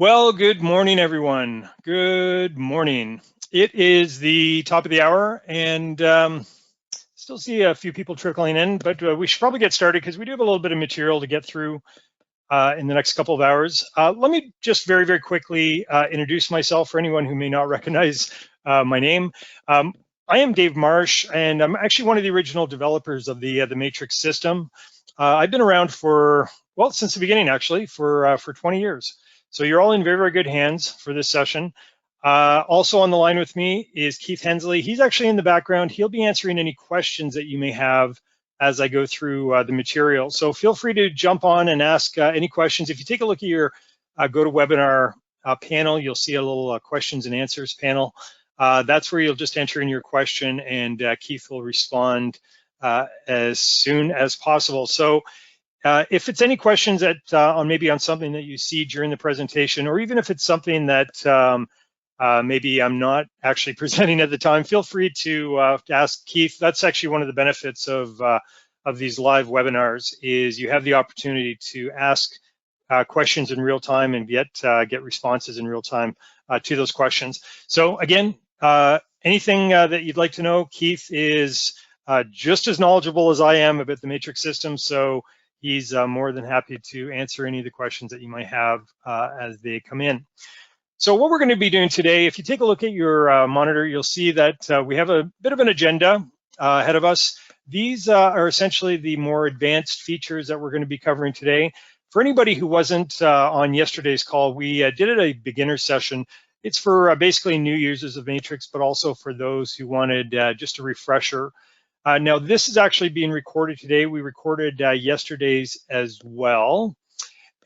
Well, good morning, everyone. Good morning. It is the top of the hour, and still see a few people trickling in, but we should probably get started because we do have a little bit of material to get through in the next couple of hours. Let me just very, very quickly introduce myself for anyone who may not recognize my name. I am Dave Marsh, and I'm actually one of the original developers of the Matrix system. I've been around for, well, since the beginning, actually, for 20 years. So you're all in very, very good hands for this session. Also on the line with me is Keith Hensley. He's actually in the background. He'll be answering any questions that you may have as I go through the material. So feel free to jump on and ask any questions. If you take a look at your GoToWebinar panel, you'll see a little questions and answers panel. That's where you'll just enter in your question, and Keith will respond as soon as possible. So if it's any questions that maybe on something that you see during the presentation, or even if it's something that maybe I'm not actually presenting at the time, feel free to ask Keith. That's actually one of the benefits of these live webinars, is you have the opportunity to ask questions in real time and get responses in real time to those questions. So again, anything that you'd like to know, Keith is just as knowledgeable as I am about the Matrix system, so he's more than happy to answer any of the questions that you might have as they come in. So what we're going to be doing today, if you take a look at your monitor, you'll see that we have a bit of an agenda ahead of us. These are essentially the more advanced features that we're going to be covering today. For anybody who wasn't on yesterday's call, we did it a beginner session. It's for basically new users of Matrix, but also for those who wanted just a refresher. Now, this is actually being recorded today. We recorded yesterday's as well.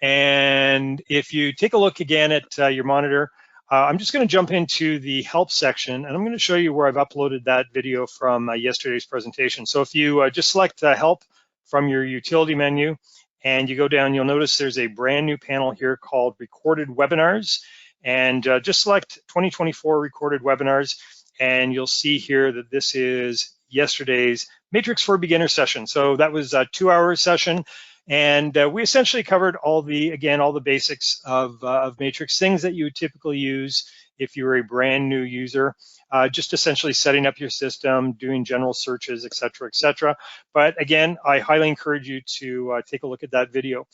And if you take a look again at your monitor, I'm just going to jump into the help section, and I'm going to show you where I've uploaded that video from yesterday's presentation. So if you just select help from your utility menu and you go down, you'll notice there's a brand new panel here called Recorded Webinars. And just select 2024 Recorded Webinars, and you'll see here that this is yesterday's Matrix for Beginner session. So that was a 2-hour session, and we essentially covered all the basics of Matrix, things that you would typically use if you were a brand new user, just essentially setting up your system, doing general searches, et cetera, et cetera. But again, I highly encourage you to take a look at that video.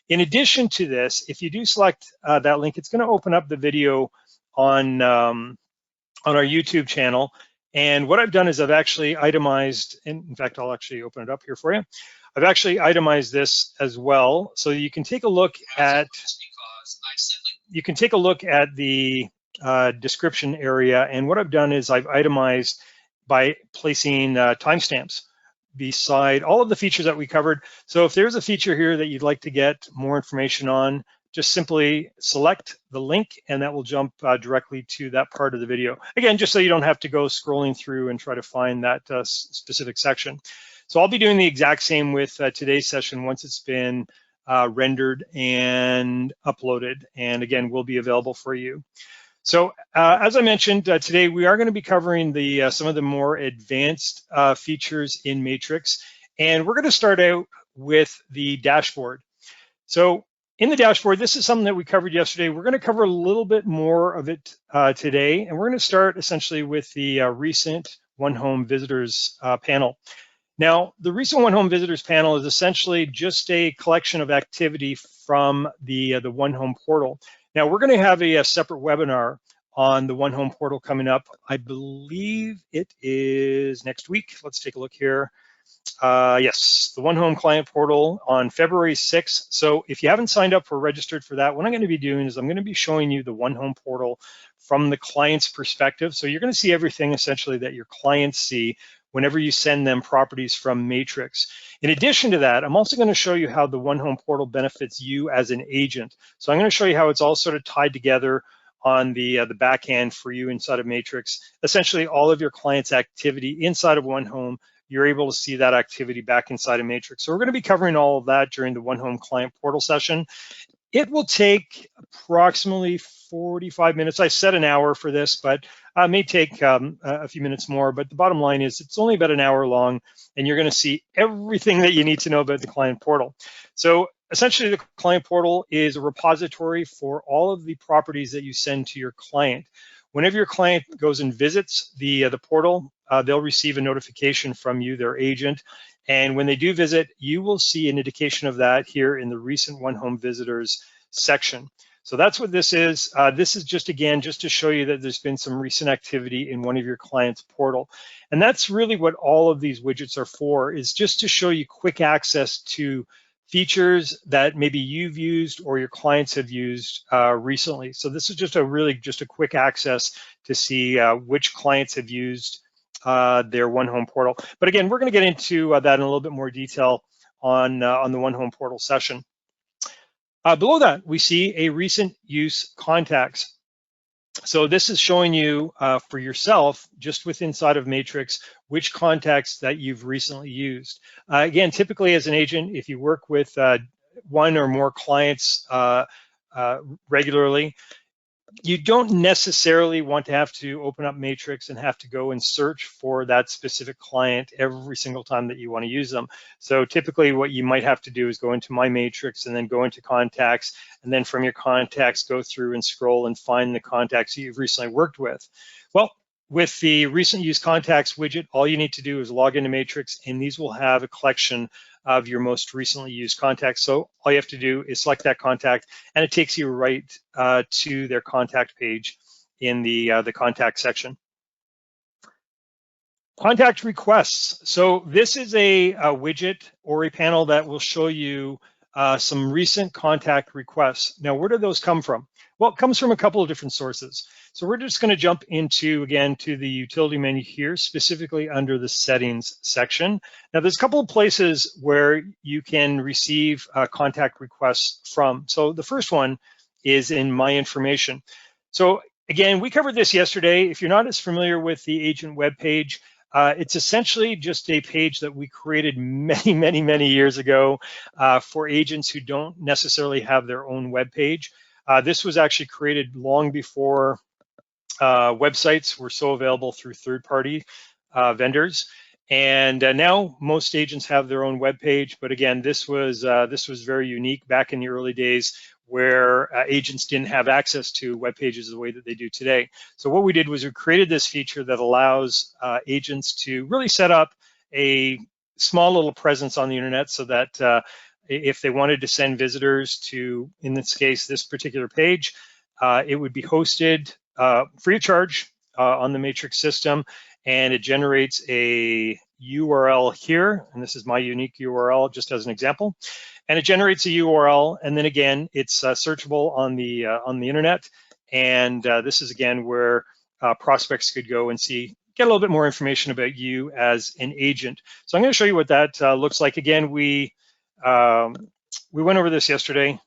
In addition to this, if you do select that link, it's going to open up the video on our YouTube channel. And what I've done is I've actually itemized, in fact, I'll actually open it up here for you. I've actually itemized this as well, so you can take a look at the description area. And what I've done is I've itemized by placing timestamps beside all of the features that we covered. So if there's a feature here that you'd like to get more information on, just simply select the link, and that will jump directly to that part of the video. Again, just so you don't have to go scrolling through and try to find that specific section. So I'll be doing the exact same with today's session once it's been rendered and uploaded, and again, will be available for you. So as I mentioned, today we are going to be covering some of the more advanced features in Matrix, and we're going to start out with the dashboard. So in the dashboard, this is something that we covered yesterday. We're going to cover a little bit more of it today, and we're going to start essentially with the recent OneHome visitors panel. Now, the recent OneHome visitors panel is essentially just a collection of activity from the OneHome portal. Now, we're going to have a separate webinar on the OneHome portal coming up. I believe it is next week. Let's take a look here. Yes, the OneHome client portal on February 6th. So if you haven't signed up or registered for that, what I'm going to be doing is I'm going to be showing you the OneHome portal from the client's perspective. So you're going to see everything essentially that your clients see whenever you send them properties from Matrix. In addition to that, I'm also going to show you how the OneHome portal benefits you as an agent. So I'm going to show you how it's all sort of tied together on the back end for you inside of Matrix. Essentially, all of your clients' activity inside of OneHome, you're able to see that activity back inside of Matrix. So we're going to be covering all of that during the OneHome client portal session. It will take approximately 45 minutes. I set an hour for this, but it may take a few minutes more. But the bottom line is it's only about an hour long, and you're going to see everything that you need to know about the client portal. So essentially, the client portal is a repository for all of the properties that you send to your client. Whenever your client goes and visits the portal, they'll receive a notification from you, their agent. And when they do visit, you will see an indication of that here in the recent OneHome visitors section. So that's what this is. This is just, again, just to show you that there's been some recent activity in one of your clients' portal. And that's really what all of these widgets are for, is just to show you quick access to features that maybe you've used or your clients have used recently. So this is just a quick access to see which clients have used their OneHome portal. But again, we're going to get into that in a little bit more detail on the OneHome portal session. Below that, we see a recent use contacts. So this is showing you for yourself, just with inside of Matrix, which contacts that you've recently used. Again, typically as an agent, if you work with one or more clients regularly, you don't necessarily want to have to open up Matrix and have to go and search for that specific client every single time that you want to use them. So typically what you might have to do is go into My Matrix and then go into Contacts, and then from your contacts, go through and scroll and find the contacts you've recently worked with. Well, with the recent use contacts widget, all you need to do is log into Matrix, and these will have a collection of your most recently used contacts. So all you have to do is select that contact, and it takes you right to their contact page in the contact section. Contact requests. So this is a widget or a panel that will show you some recent contact requests. Now, where do those come from? Well, it comes from a couple of different sources. So we're just going to jump into, again, to the utility menu here, specifically under the settings section. Now, there's a couple of places where you can receive contact requests from. So the first one is in My Information. So again, we covered this yesterday. If you're not as familiar with the agent webpage, it's essentially just a page that we created many years ago for agents who don't necessarily have their own web page. This was actually created long before websites were so available through third-party vendors. And now most agents have their own web page. But again, this was very unique back in the early days, where agents didn't have access to web pages the way that they do today. So what we did was we created this feature that allows agents to really set up a small little presence on the internet, so that if they wanted to send visitors to, in this case, this particular page, it would be hosted free of charge on the Matrix system, and it generates a URL here, and this is my unique URL just as an example. And it generates a URL, and then again, it's searchable on the internet. And this is again where prospects could go and get a little bit more information about you as an agent. So I'm going to show you what that looks like. Again, we went over this yesterday,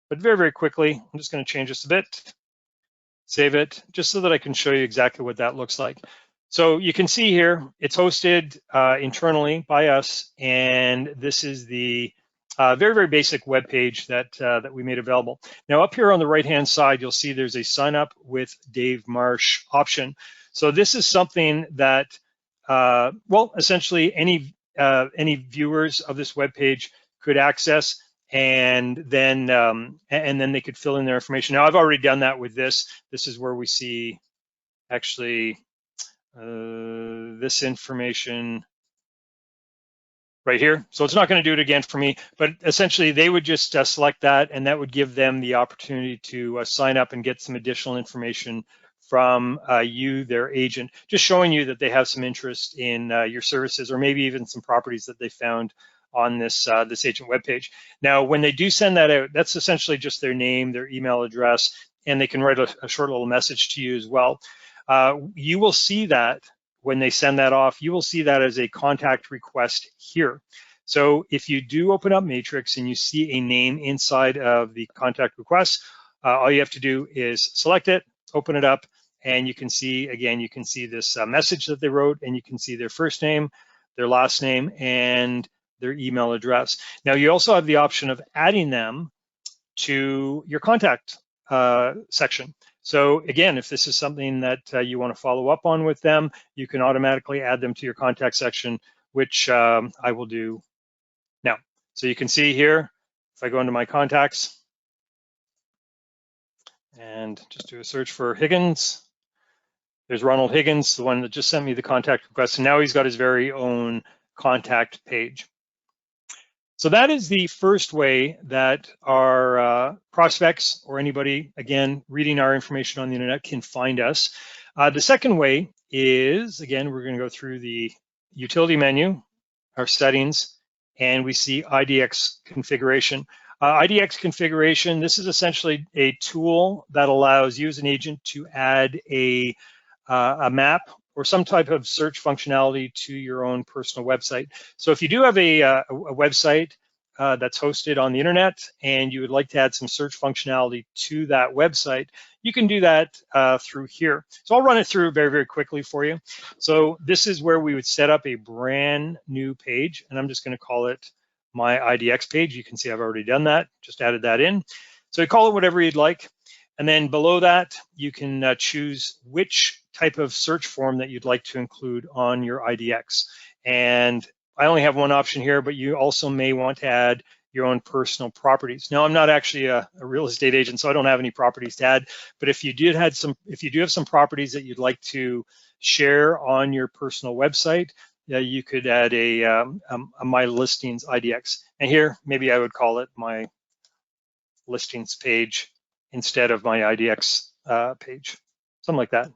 but very quickly, I'm just going to change this a bit, save it, just so that I can show you exactly what that looks like. So you can see here, it's hosted internally by us, and this is the very basic web page that we made available. Now up here on the right-hand side, you'll see there's a sign up with Dave Marsh option. So this is something that, well, essentially any viewers of this web page could access, and then they could fill in their information. Now I've already done that with this. This is where we see actually this information right here. So it's not going to do it again for me, but essentially they would just select that, and that would give them the opportunity to sign up and get some additional information from you, their agent, just showing you that they have some interest in your services, or maybe even some properties that they found on this agent webpage. Now, when they do send that out, that's essentially just their name, their email address, and they can write a short little message to you as well. You will see that when they send that off, you will see that as a contact request here. So if you do open up Matrix and you see a name inside of the contact request, all you have to do is select it, open it up, and you can see, again, you can see this message that they wrote, and you can see their first name, their last name, and their email address. Now, you also have the option of adding them to your contact section. So again, if this is something that you want to follow up on with them, you can automatically add them to your contact section, which I will do now. So you can see here, if I go into my contacts and just do a search for Higgins, there's Ronald Higgins, the one that just sent me the contact request. And now he's got his very own contact page. So that is the first way that our prospects or anybody, again, reading our information on the internet can find us. The second way is, again, we're going to go through the utility menu, our settings, and we see IDX configuration. IDX configuration, this is essentially a tool that allows you as an agent to add a map or some type of search functionality to your own personal website. So if you do have a website that's hosted on the internet and you would like to add some search functionality to that website, you can do that through here. So I'll run it through very, very quickly for you. So this is where we would set up a brand new page, and I'm just going to call it my IDX page. You can see I've already done that, just added that in. So you call it whatever you'd like. And then below that, you can choose which type of search form that you'd like to include on your IDX. And I only have one option here, but you also may want to add your own personal properties. Now, I'm not actually a real estate agent, so I don't have any properties to add. But if you do have some properties that you'd like to share on your personal website, you could add a My Listings IDX. And here, maybe I would call it My Listings page instead of my IDX page, something like that.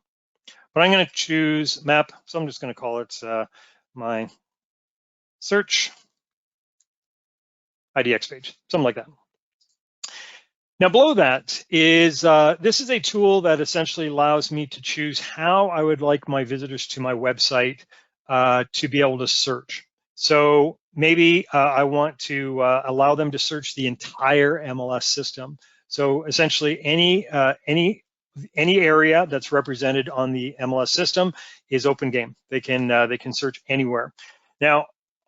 But I'm going to choose map, so I'm just going to call it my search IDX page, something like that. Now below that is, this is a tool that essentially allows me to choose how I would like my visitors to my website to be able to search. So maybe I want to allow them to search the entire MLS system. So essentially any area that's represented on the MLS system is open game. They can search anywhere. Now,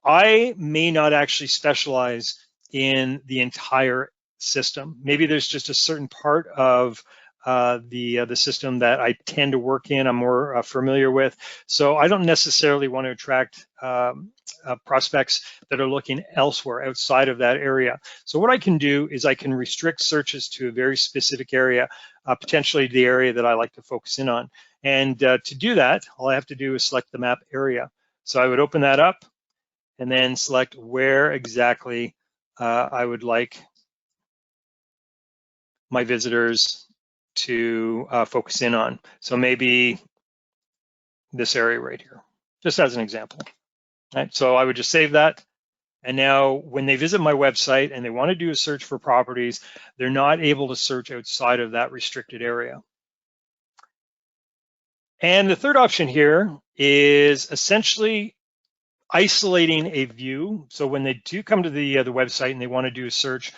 I may not actually specialize in the entire system. Maybe there's just a certain part of the system that I tend to work in, I'm more familiar with. So I don't necessarily want to attract prospects that are looking elsewhere outside of that area. So what I can do is I can restrict searches to a very specific area, potentially the area that I like to focus in on. And to do that, all I have to do is select the map area. So I would open that up and then select where exactly I would like my visitors to focus in on. So maybe this area right here, just as an example. Right? So I would just save that. And now when they visit my website and they want to do a search for properties, they're not able to search outside of that restricted area. And the third option here is essentially isolating a view. So when they do come to the website and they want to do a search,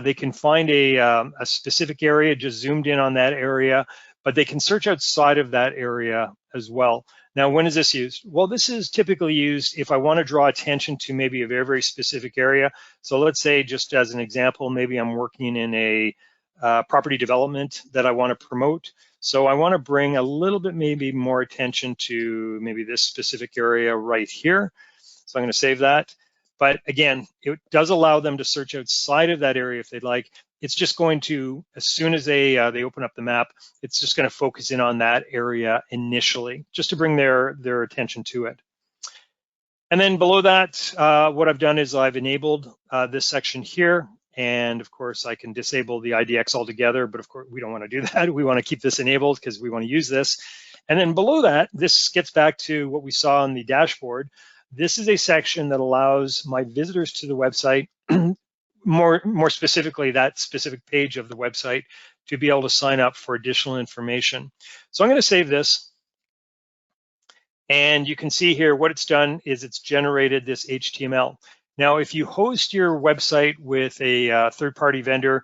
they can find a specific area, just zoomed in on that area, but they can search outside of that area as well. Now, when is this used? Well, this is typically used if I want to draw attention to maybe a very, very specific area. So let's say, just as an example, maybe I'm working in a property development that I want to promote. So I want to bring a little bit maybe more attention to maybe this specific area right here. So I'm going to save that. But again, it does allow them to search outside of that area if they'd like. It's just going to, as soon as they open up the map, it's just going to focus in on that area initially, just to bring their attention to it. And then below that, what I've done is I've enabled this section here. And of course, I can disable the IDX altogether, but of course, we don't want to do that. We want to keep this enabled because we want to use this. And then below that, this gets back to what we saw on the dashboard. This is a section that allows my visitors to the website, more specifically, that specific page of the website, to be able to sign up for additional information. So I'm going to save this. And you can see here what it's done is it's generated this HTML. Now, if you host your website with a third-party vendor,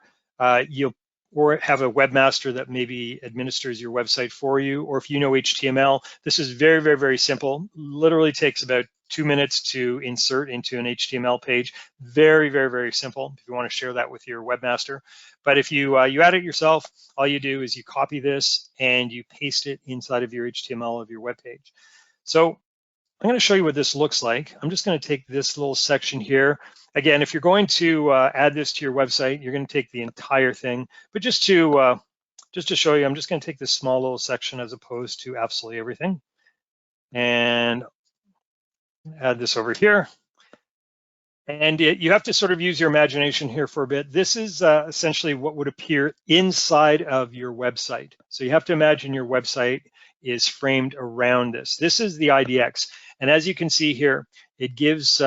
you'll or have a webmaster that maybe administers your website for you, or if you know HTML, this is very, very, very simple. Literally takes about 2 minutes to insert into an HTML page. Very, very, very simple if you want to share that with your webmaster. But if you add it yourself, all you do is you copy this and you paste it inside of your HTML of your web page. So I'm going to show you what this looks like. I'm just going to take this little section here. Again, if you're going to add this to your website, you're going to take the entire thing. But just to show you, I'm just going to take this small little section as opposed to absolutely everything, and add this over here. And you have to sort of use your imagination here for a bit. This is essentially what would appear inside of your website. So you have to imagine your website is framed around this. This is the IDX. And as you can see here, it gives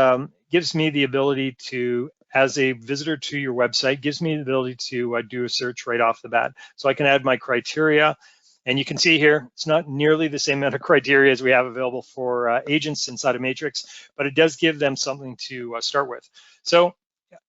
me the ability to, as a visitor to your website, gives me the ability to do a search right off the bat. So I can add my criteria. And you can see here, it's not nearly the same amount of criteria as we have available for agents inside of Matrix, but it does give them something to start with. So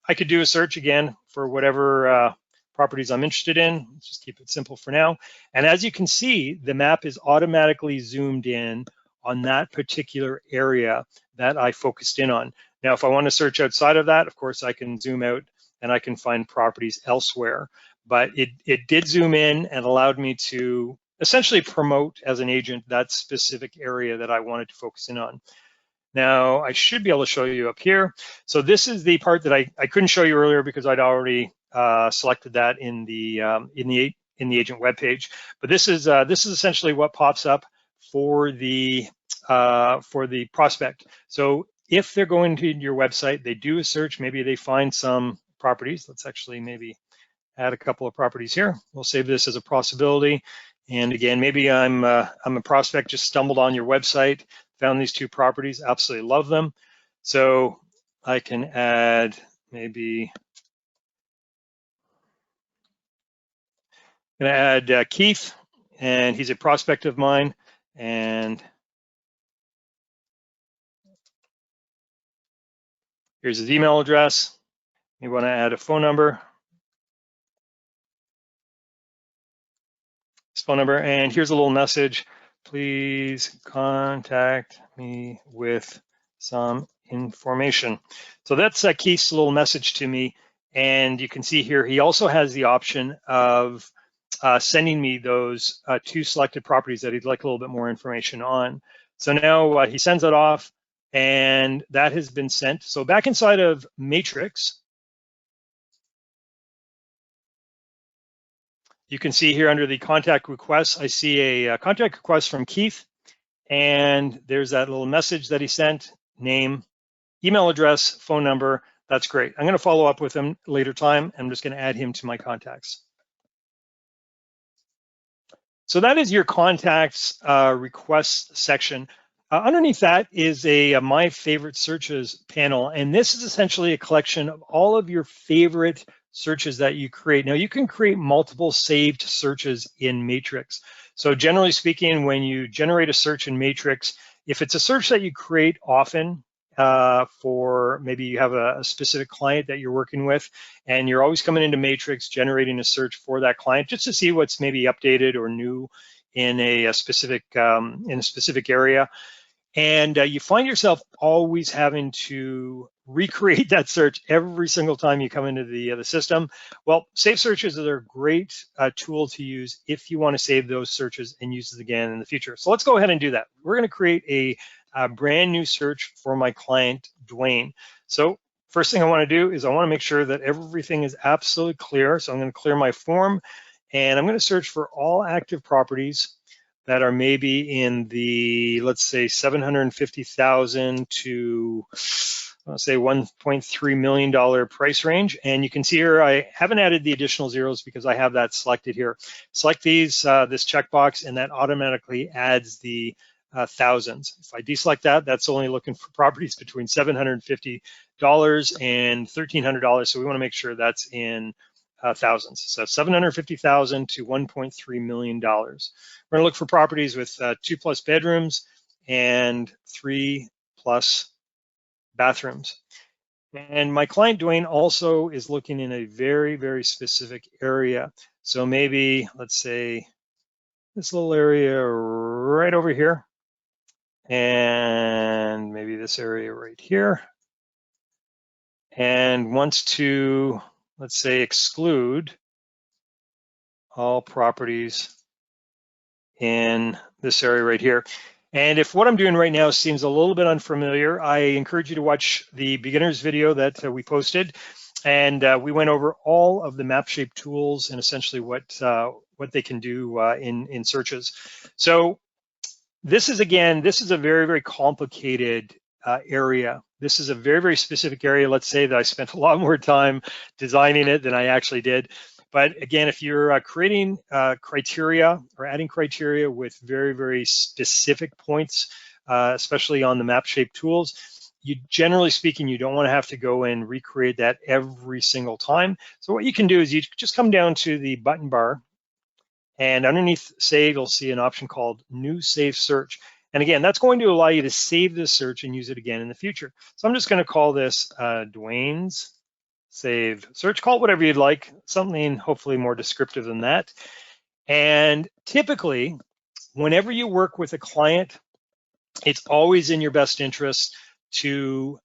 I could do a search again for whatever properties I'm interested in. Let's just keep it simple for now. And as you can see, the map is automatically zoomed in on that particular area that I focused in on. Now, if I want to search outside of that, of course, I can zoom out and I can find properties elsewhere. But it did zoom in and allowed me to essentially promote as an agent that specific area that I wanted to focus in on. Now, I should be able to show you up here. So this is the part that I couldn't show you earlier because I'd already selected that in the agent web page. But this is essentially what pops up for the prospect. So if they're going to your website, they do a search, maybe they find some properties. Let's actually maybe add a couple of properties here. We'll save this as a possibility. And again, maybe I'm a prospect, just stumbled on your website, found these two properties, absolutely love them. So I can add maybe, I'm gonna add Keith, and he's a prospect of mine. And here's his email address. You wanna add a phone number. His phone number, and here's a little message. Please contact me with some information. So that's Keith's little message to me. And you can see here, he also has the option of sending me those two selected properties that he'd like a little bit more information on. So now he sends it off, and that has been sent. So back inside of Matrix, you can see here under the contact requests, I see a contact request from Keith, and there's that little message that he sent, name, email address, phone number. That's great. I'm going to follow up with him later time. I'm just going to add him to my contacts. So that is your contacts requests section. Underneath that is a my favorite searches panel, and this is essentially a collection of all of your favorite searches that you create. Now you can create multiple saved searches in Matrix. So generally speaking, when you generate a search in Matrix, if it's a search that you create often for maybe you have a specific client that you're working with, and you're always coming into Matrix generating a search for that client just to see what's maybe updated or new in a specific area. And you find yourself always having to recreate that search every single time you come into the system. Well, save searches are a great tool to use if you want to save those searches and use it again in the future. So let's go ahead and do that. We're going to create a brand new search for my client, Dwayne. So first thing I want to do is I want to make sure that everything is absolutely clear. So I'm going to clear my form, and I'm going to search for all active properties that are maybe in the, let's say, 750,000 to, let's say, $1.3 million price range. And you can see here, I haven't added the additional zeros because I have that selected here. Select these, this checkbox, and that automatically adds the thousands. If I deselect that, that's only looking for properties between $750 and $1,300. So we want to make sure that's in thousands. So 750,000 to $1.3 million. We're going to look for properties with 2+ bedrooms and 3+ bathrooms. And my client Dwayne also is looking in a very, very specific area. So maybe, let's say, this little area right over here, and maybe this area right here, and wants to, let's say, exclude all properties in this area right here. And if what I'm doing right now seems a little bit unfamiliar, I encourage you to watch the beginner's video that we posted. And we went over all of the map shape tools and essentially what they can do in searches. So this is a very, very complicated area. This is a very, very specific area. Let's say that I spent a lot more time designing it than I actually did. But again, if you're creating criteria or adding criteria with very, very specific points, especially on the map shape tools, you generally speaking, you don't want to have to go and recreate that every single time. So what you can do is you just come down to the button bar, and underneath save, you'll see an option called new save search. And again, that's going to allow you to save this search and use it again in the future. So I'm just going to call this Dwayne's save search. Call it whatever you'd like, something hopefully more descriptive than that. And typically, whenever you work with a client, it's always in your best interest to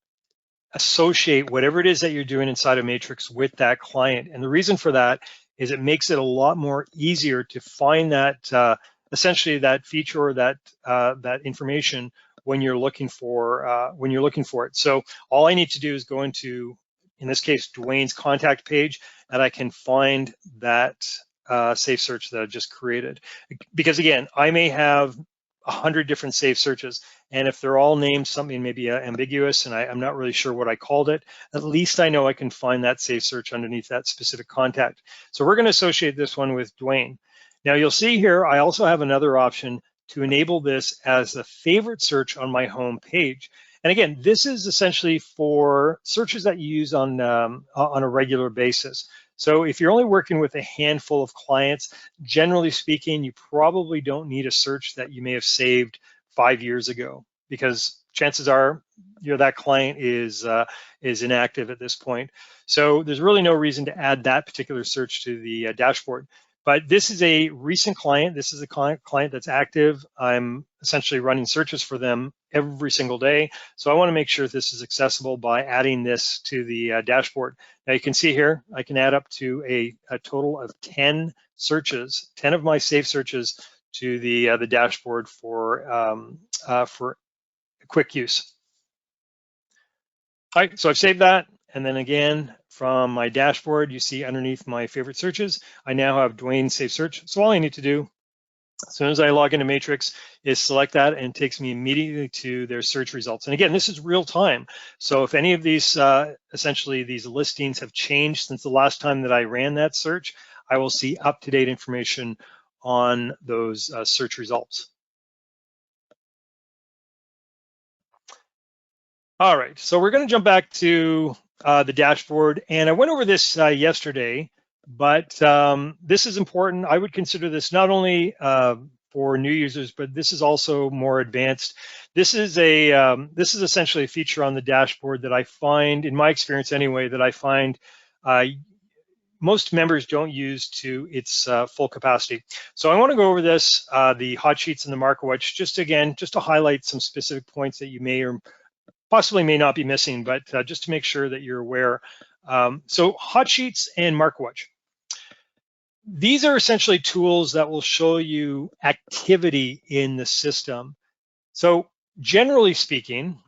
associate whatever it is that you're doing inside a matrix with that client. And the reason for that is it makes it a lot more easier to find that essentially that feature or that information when you're looking for it. So all I need to do is go into, in this case, Dwayne's contact page, and I can find that save search that I've just created. Because again, I may have 100 different save searches, and if they're all named something maybe ambiguous and I'm not really sure what I called it, at least I know I can find that save search underneath that specific contact. So we're going to associate this one with Dwayne. Now you'll see here, I also have another option to enable this as a favorite search on my home page. And again, this is essentially for searches that you use on a regular basis. So if you're only working with a handful of clients, generally speaking, you probably don't need a search that you may have saved 5 years ago, because chances are that client is inactive at this point. So there's really no reason to add that particular search to the dashboard. But this is a recent client. This is a client that's active. I'm essentially running searches for them every single day. So I want to make sure this is accessible by adding this to the dashboard. Now you can see here, I can add up to a total of 10 searches, 10 of my saved searches to the dashboard for quick use. All right, so I've saved that. And then again, from my dashboard, you see underneath my favorite searches, I now have Dwayne Save Search. So all I need to do, as soon as I log into Matrix, is select that, and it takes me immediately to their search results. And again, this is real time. So if any of these, essentially these listings have changed since the last time that I ran that search, I will see up-to-date information on those search results. All right, so we're going to jump back to the dashboard, and I went over this yesterday, but this is important. I would consider this not only for new users, but this is also more advanced. This is essentially a feature on the dashboard that I find, in my experience anyway, that I find most members don't use to its full capacity. So I want to go over this, the hot sheets and the MarketWatch, just to highlight some specific points that you may or possibly may not be missing, but just to make sure that you're aware. So hot sheets and MarketWatch. These are essentially tools that will show you activity in the system. So generally speaking,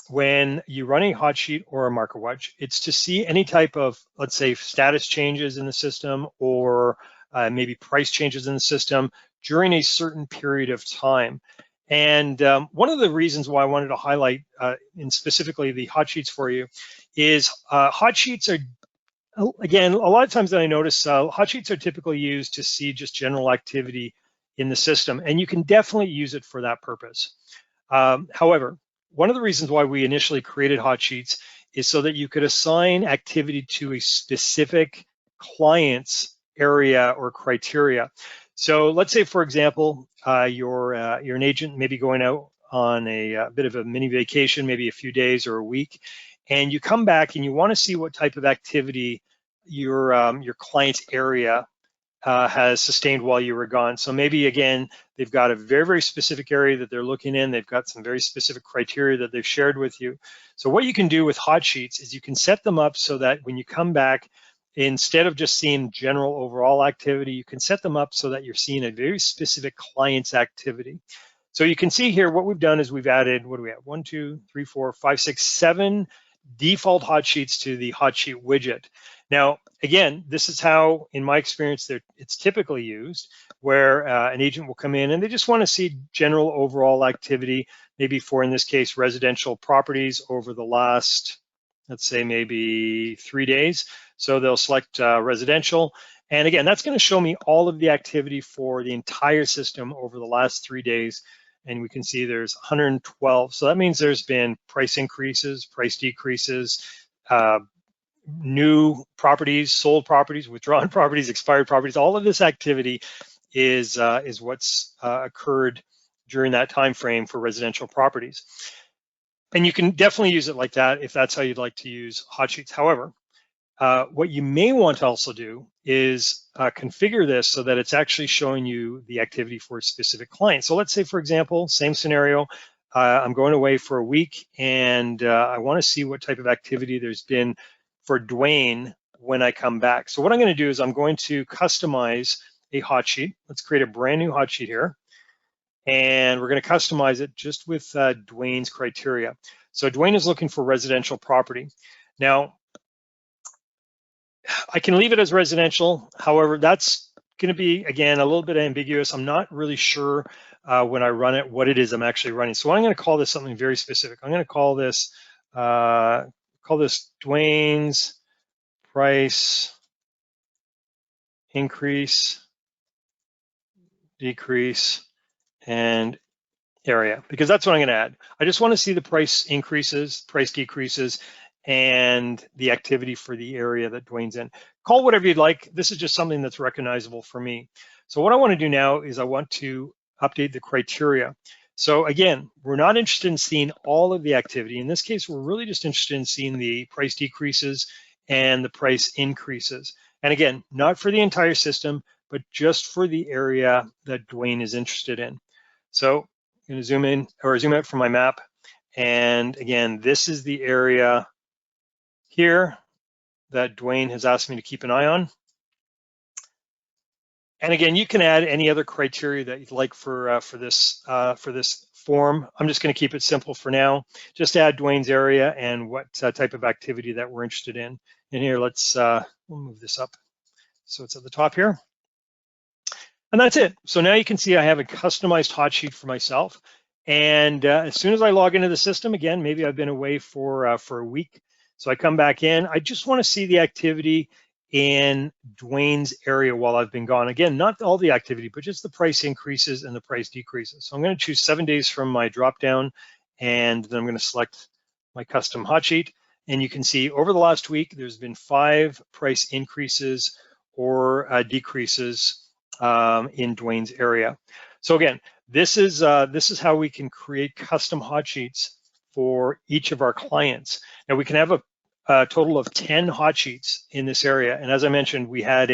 when you run a hot sheet or a MarketWatch, it's to see any type of, let's say, status changes in the system, or maybe price changes in the system during a certain period of time. And one of the reasons why I wanted to highlight, and specifically the hot sheets for you, is hot sheets are, again, a lot of times that I notice, hot sheets are typically used to see just general activity in the system, and you can definitely use it for that purpose. However, one of the reasons why we initially created hot sheets is so that you could assign activity to a specific client's area or criteria. So let's say, for example, you're an agent, maybe going out on a bit of a mini vacation, maybe a few days or a week, and you come back and you want to see what type of activity your client's area has sustained while you were gone. So maybe, again, they've got a very, very specific area that they're looking in. They've got some very specific criteria that they've shared with you. So what you can do with hot sheets is you can set them up so that when you come back, instead of just seeing general overall activity, you can set them up so that you're seeing a very specific client's activity. So you can see here what we've done is we've added, what do we have? 1, 2, 3, 4, 5, 6, 7 default hot sheets to the hot sheet widget. Now, again, this is how, in my experience, it's typically used, where an agent will come in and they just want to see general overall activity, maybe for, in this case, residential properties over the last, let's say, maybe 3 days. So they'll select residential. And again, that's going to show me all of the activity for the entire system over the last 3 days. And we can see there's 112. So that means there's been price increases, price decreases, new properties, sold properties, withdrawn properties, expired properties. All of this activity is what's occurred during that time frame for residential properties. And you can definitely use it like that if that's how you'd like to use hot sheets. However, what you may want to also do is configure this so that it's actually showing you the activity for a specific client. So let's say, for example, same scenario, I'm going away for a week and I want to see what type of activity there's been for Dwayne when I come back. So what I'm going to do is I'm going to customize a hot sheet. Let's create a brand new hot sheet here. And we're going to customize it just with Dwayne's criteria. So Dwayne is looking for residential property. Now, I can leave it as residential. However, that's going to be, again, a little bit ambiguous. I'm not really sure when I run it what it is I'm actually running. So I'm going to call this something very specific. I'm going to call this Dwayne's price increase, decrease, and area, because that's what I'm going to add. I just want to see the price increases, price decreases, and the activity for the area that Dwayne's in. Call whatever you'd like. This is just something that's recognizable for me. So what I want to do now is I want to update the criteria. So again, we're not interested in seeing all of the activity. In this case, we're really just interested in seeing the price decreases and the price increases. And again, not for the entire system, but just for the area that Dwayne is interested in. So I'm going to zoom in or zoom out from my map. And again, this is the area here that Dwayne has asked me to keep an eye on. And again, you can add any other criteria that you'd like for this form. I'm just going to keep it simple for now. Just add Dwayne's area and what type of activity that we're interested in. And here, we'll move this up so it's at the top here. And that's it. So now you can see I have a customized hot sheet for myself. And as soon as I log into the system, again, maybe I've been away for a week. So I come back in. I just want to see the activity in Dwayne's area while I've been gone. Again, not all the activity, but just the price increases and the price decreases. So I'm going to choose 7 days from my dropdown, and then I'm going to select my custom hot sheet. And you can see over the last week, there's been 5 price increases or decreases in Dwayne's area. So again, this is how we can create custom hot sheets for each of our clients. Now we can have a total of 10 hot sheets in this area, and as I mentioned, we had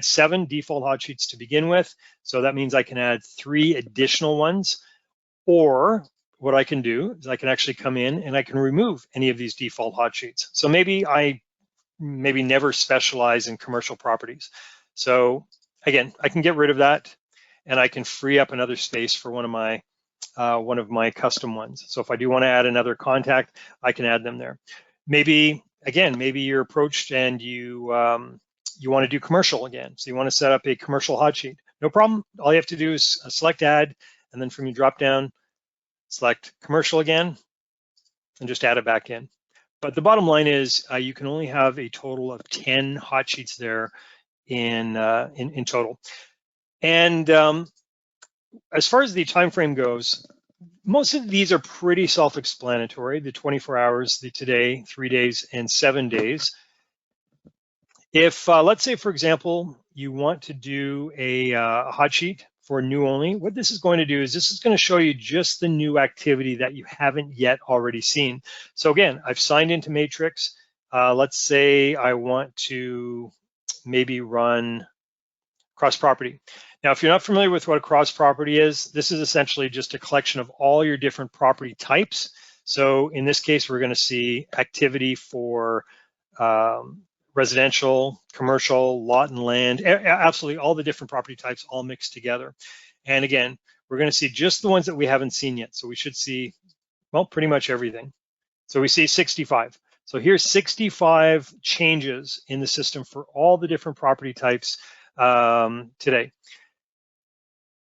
7 default hot sheets to begin with. So that means I can add 3 additional ones, or what I can do is I can actually come in and I can remove any of these default hot sheets. So maybe I never specialize in commercial properties. So again, I can get rid of that, and I can free up another space for one of my custom ones. So if I do want to add another contact, I can add them there. Maybe you're approached and you want to do commercial again. So you want to set up a commercial hot sheet. No problem. All you have to do is select add, and then from your drop down, select commercial again, and just add it back in. But the bottom line is you can only have a total of 10 hot sheets there in total. And as far as the time frame goes, most of these are pretty self-explanatory, the 24 hours, the today, 3 days, and 7 days. If, let's say, for example, you want to do a hot sheet for new only, what this is going to do is this is going to show you just the new activity that you haven't yet already seen. So again, I've signed into Matrix. Let's say I want to maybe run cross property. Now, if you're not familiar with what a cross property is, this is essentially just a collection of all your different property types. So in this case, we're going to see activity for residential, commercial, lot and land, absolutely all the different property types all mixed together. And again, we're going to see just the ones that we haven't seen yet. So we should see, well, pretty much everything. So we see 65. So here's 65 changes in the system for all the different property types today.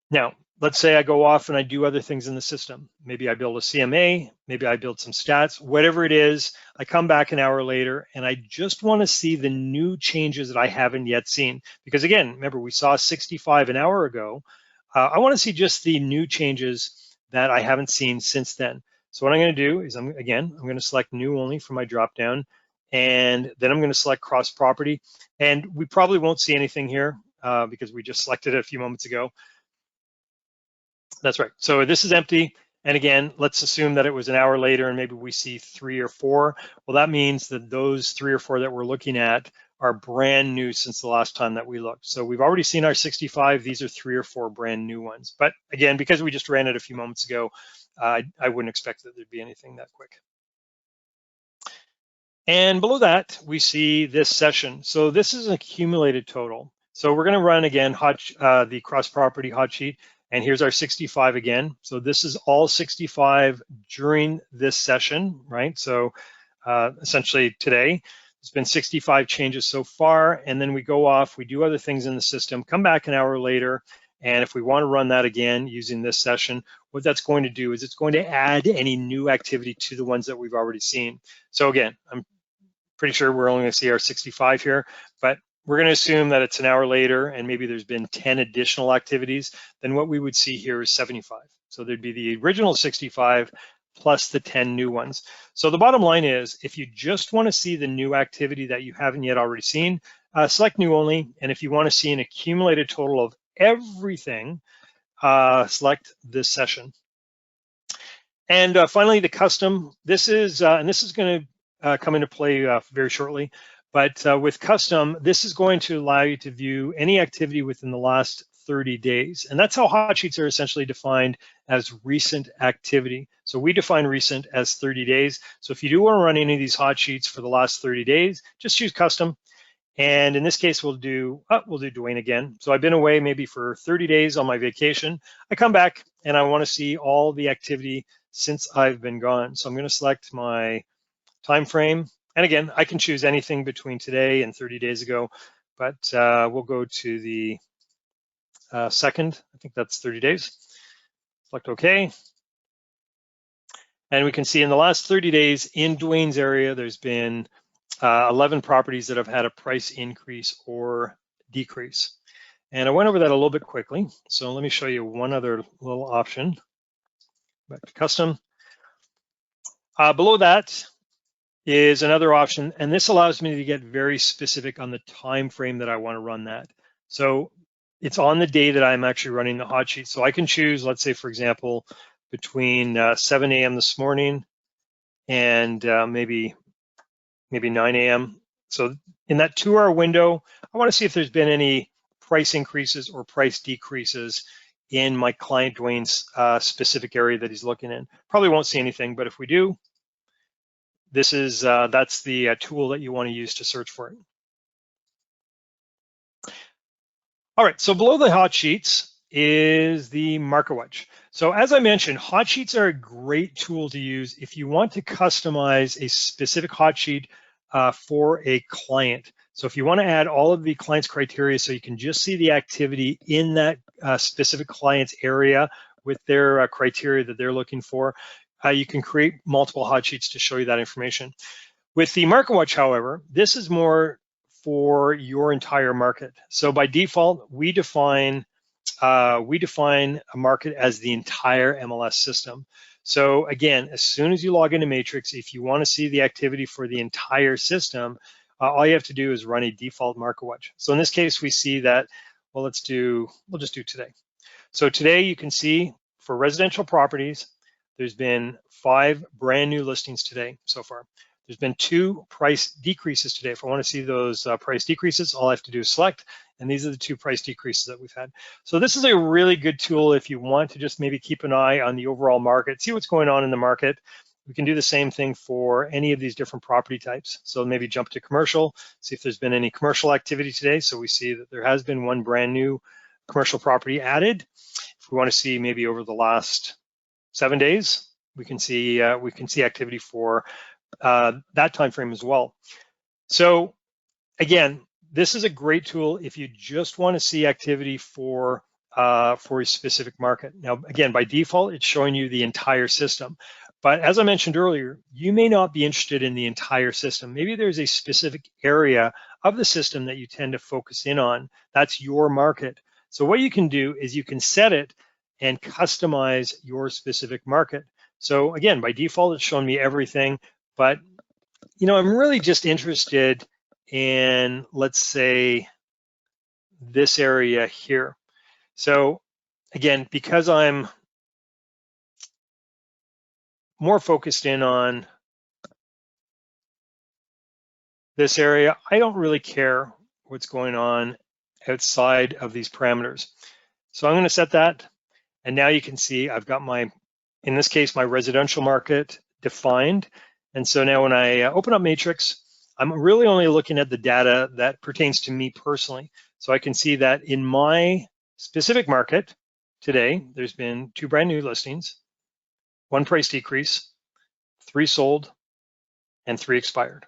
Now, let's say I go off and I do other things in the system. Maybe I build a CMA, maybe I build some stats, whatever it is. I come back an hour later and I just want to see the new changes that I haven't yet seen. Because again, remember, we saw 65 an hour ago. I want to see just the new changes that I haven't seen since then. So what I'm going to do is, I'm going to select new only from my dropdown, and then I'm going to select cross property. And we probably won't see anything here because we just selected it a few moments ago. That's right. So this is empty. And again, let's assume that it was an hour later and maybe we see 3 or 4. Well, that means that those 3 or 4 that we're looking at are brand new since the last time that we looked. So we've already seen our 65. These are 3 or 4 brand new ones. But again, because we just ran it a few moments ago, I wouldn't expect that there'd be anything that quick. And below that, we see this session. So this is an accumulated total. So we're going to run again the cross-property hot sheet. And here's our 65 again. So this is all 65 during this session, right? So essentially today, there's been 65 changes so far. And then we go off, we do other things in the system, come back an hour later. And if we want to run that again using this session, what that's going to do is it's going to add any new activity to the ones that we've already seen. So again, I'm pretty sure we're only going to see our 65 here, but we're going to assume that it's an hour later and maybe there's been 10 additional activities. Then what we would see here is 75. So there'd be the original 65 plus the 10 new ones. So the bottom line is, if you just want to see the new activity that you haven't yet already seen, select new only. And if you want to see an accumulated total of everything, select this session. And finally, the custom. This is going to come into play very shortly. But with custom, this is going to allow you to view any activity within the last 30 days. And that's how hot sheets are essentially defined, as recent activity. So we define recent as 30 days. So if you do want to run any of these hot sheets for the last 30 days, just choose custom. And in this case, we'll do Dwayne again. So I've been away maybe for 30 days on my vacation. I come back and I want to see all the activity since I've been gone. So I'm going to select my time frame. And again, I can choose anything between today and 30 days ago, but we'll go to the second. I think that's 30 days. Select OK. And we can see in the last 30 days in Dwayne's area, there's been 11 properties that have had a price increase or decrease. And I went over that a little bit quickly. So let me show you one other little option. Back to custom. Below that is another option, and this allows me to get very specific on the time frame that I want to run that. So it's on the day that I'm actually running the hot sheet. So I can choose, let's say, for example, between 7 a.m. this morning and maybe 9 a.m. So in that 2-hour window, I want to see if there's been any price increases or price decreases in my client Dwayne's specific area that he's looking in. Probably won't see anything, but if we do, this is that's the tool that you want to use to search for it. All right, so below the hot sheets is the Market Watch. So as I mentioned, hot sheets are a great tool to use if you want to customize a specific hot sheet for a client. So if you want to add all of the client's criteria so you can just see the activity in that specific client's area with their criteria that they're looking for, you can create multiple hot sheets to show you that information. With the Market Watch, however, this is more for your entire market. So by default, we define a market as the entire MLS system. So again, as soon as you log into Matrix, if you want to see the activity for the entire system, all you have to do is run a default Market Watch. So in this case, we see that, well, we'll just do today. So today you can see for residential properties, there's been 5 brand new listings today so far. There's been 2 price decreases today. If I want to see those price decreases, all I have to do is select, and these are the 2 price decreases that we've had. So this is a really good tool if you want to just maybe keep an eye on the overall market, see what's going on in the market. We can do the same thing for any of these different property types. So maybe jump to commercial, see if there's been any commercial activity today. So we see that there has been 1 brand new commercial property added. If if we want to see maybe over the last 7 days, we can see activity for that time frame as well. So again, this is a great tool if you just want to see activity for a specific market. Now, again, by default, it's showing you the entire system. But as I mentioned earlier, you may not be interested in the entire system. Maybe there's a specific area of the system that you tend to focus in on. That's your market. So what you can do is you can set it and customize your specific market. So again, by default, it's showing me everything. But I'm really just interested in, let's say, this area here. So again, because I'm more focused in on this area, I don't really care what's going on outside of these parameters. So I'm going to set that. And now you can see I've got in this case, my residential market defined. And so now when I open up Matrix, I'm really only looking at the data that pertains to me personally. So I can see that in my specific market today, there's been 2 brand new listings, 1 price decrease, 3 sold, and 3 expired.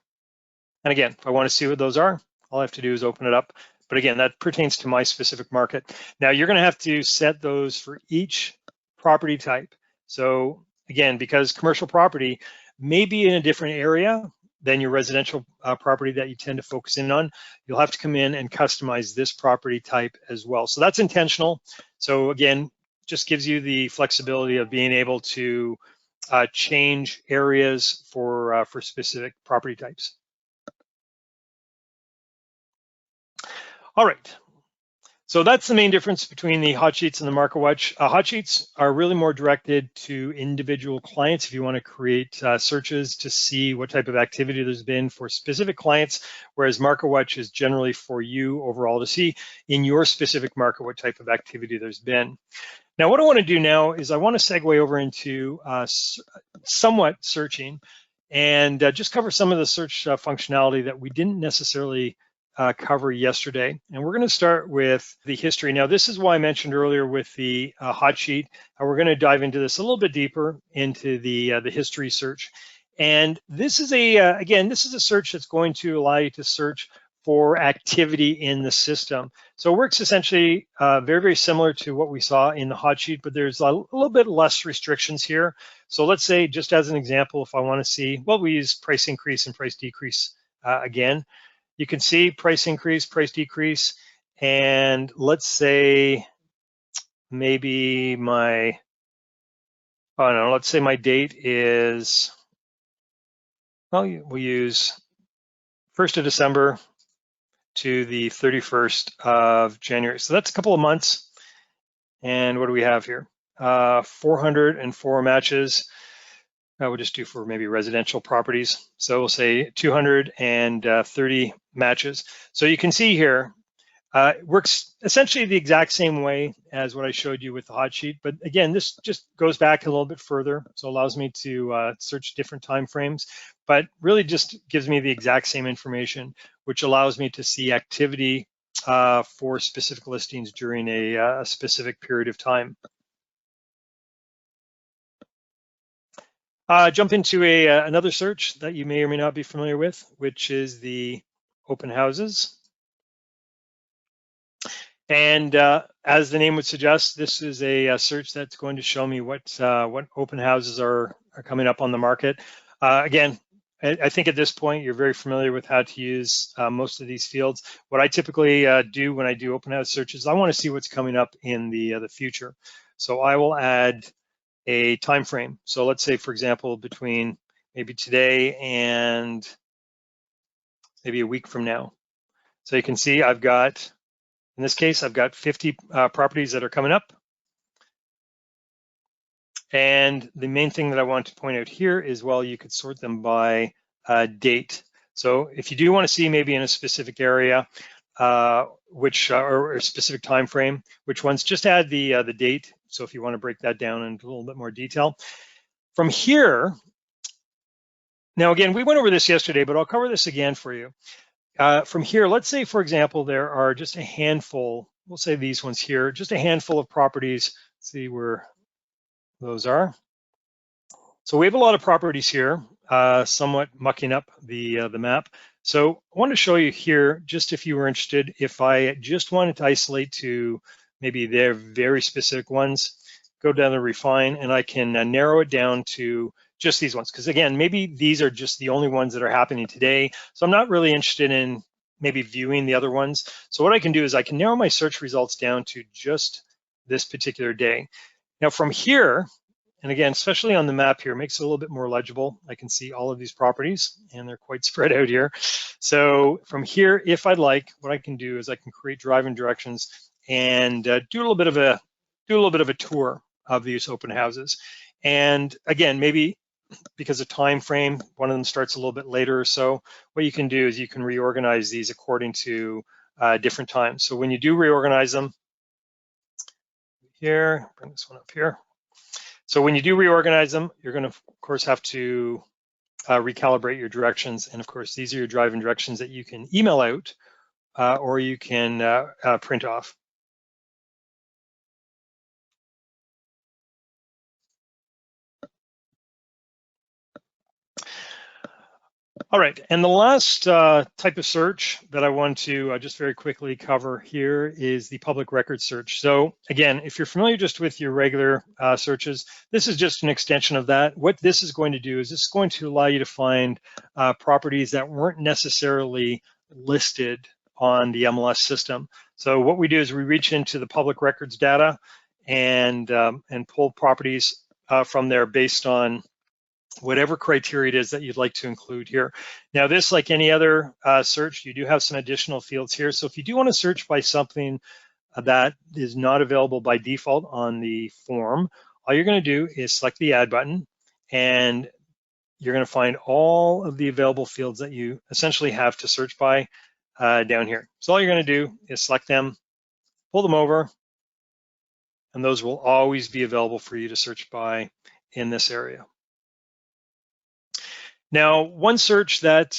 And again, if I want to see what those are, all I have to do is open it up. But again, that pertains to my specific market. Now you're going to have to set those for each property type. So again, because commercial property may be in a different area than your residential property that you tend to focus in on, you'll have to come in and customize this property type as well. So that's intentional. So again, just gives you the flexibility of being able to change areas for specific property types. All right, so that's the main difference between the hot sheets and the Market Watch. Hot sheets are really more directed to individual clients if you want to create searches to see what type of activity there's been for specific clients, whereas Market Watch is generally for you overall to see in your specific market what type of activity there's been. Now, what I want to do now is I want to segue over into somewhat searching and just cover some of the search functionality that we didn't necessarily cover yesterday. And we're going to start with the history. Now, this is why I mentioned earlier with the hot sheet, we're going to dive into this a little bit deeper into the history search. And this is again, this is a search that's going to allow you to search for activity in the system. So it works essentially very, very similar to what we saw in the hot sheet, but there's a little bit less restrictions here. So let's say, just as an example, if I want to see, well, we use price increase and price decrease again. You can see price increase, price decrease, and let's say maybe let's say my date is, well, we'll use 1st of December to the 31st of January. So that's a couple of months. And what do we have here? 404 matches. We'll just do for maybe residential properties. So we'll say 230 matches. So you can see here, it works essentially the exact same way as what I showed you with the hot sheet. But again, this just goes back a little bit further. So it allows me to search different time frames, but really just gives me the exact same information, which allows me to see activity for specific listings during a specific period of time. Jump into another search that you may or may not be familiar with, which is the open houses. And as the name would suggest, this is a search that's going to show me what open houses are coming up on the market. Again, I think at this point you're very familiar with how to use most of these fields. What I typically do when I do open house searches, I want to see what's coming up in the future. So I will add a time frame. So let's say, for example, between maybe today and maybe a week from now. So you can see I've got, in this case, I've got 50 properties that are coming up. And the main thing that I want to point out here is, well, you could sort them by date. So if you do want to see maybe in a specific area, or a specific time frame, which ones, just add the date. So if you want to break that down in a little bit more detail. From here, now again, we went over this yesterday, but I'll cover this again for you. From here, let's say, for example, there are just a handful, we'll say these ones here, just a handful of properties see where those are. So we have a lot of properties here, somewhat mucking up the map. So I want to show you here, just if you were interested, if I just wanted to isolate to maybe their very specific ones, go down to refine, and I can narrow it down to just these ones. Because again, maybe these are just the only ones that are happening today. So I'm not really interested in maybe viewing the other ones. So what I can do is I can narrow my search results down to just this particular day. Now from here, and again, especially on the map here, makes it a little bit more legible. I can see all of these properties and they're quite spread out here. So from here, if I'd like, what I can do is I can create driving directions and do a little bit of a tour of these open houses. And again, maybe because of time frame, one of them starts a little bit later or so. What you can do is you can reorganize these according to different times. So when you do reorganize them, here, bring this one up here. So when you do reorganize them, you're going to, of course, have to recalibrate your directions. And of course, these are your driving directions that you can email out or you can print off. All right, and the last type of search that I want to just very quickly cover here is the public record search. So again, if you're familiar just with your regular searches, this is just an extension of that. What this is going to do is it's going to allow you to find properties that weren't necessarily listed on the MLS system. So what we do is we reach into the public records data and pull properties from there based on whatever criteria it is that you'd like to include here. Now this, like any other search, you do have some additional fields here. So if you do want to search by something that is not available by default on the form, all you're going to do is select the add button and you're going to find all of the available fields that you essentially have to search by down here. So all you're going to do is select them, pull them over, and those will always be available for you to search by in this area. Now, one search that,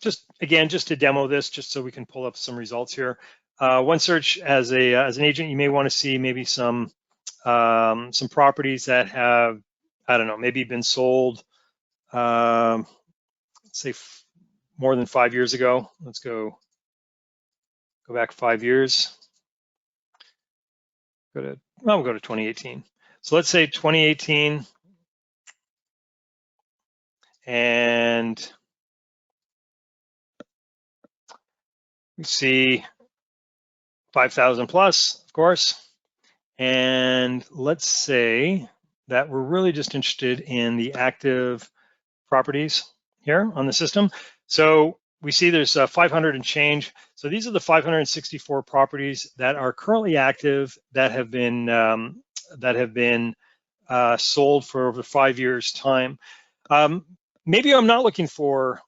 just to demo this, just so we can pull up some results here. One search as an agent, you may want to see maybe some properties that have, I don't know, maybe been sold, let's say more than 5 years ago. Let's go back 5 years. We'll go to 2018. So let's say 2018. And we see 5,000 plus, of course. And let's say that we're really just interested in the active properties here on the system. So we see there's 500 and change. So these are the 564 properties that are currently active that have been sold for over 5 years' time. Maybe I'm not looking for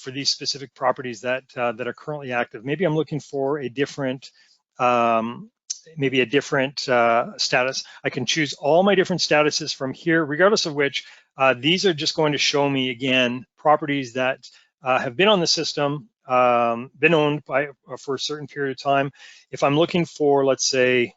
these specific properties that are currently active. Maybe I'm looking for a different, status. I can choose all my different statuses from here, regardless of which. These are just going to show me again properties that have been on the system, been owned for a certain period of time. If I'm looking for, let's say,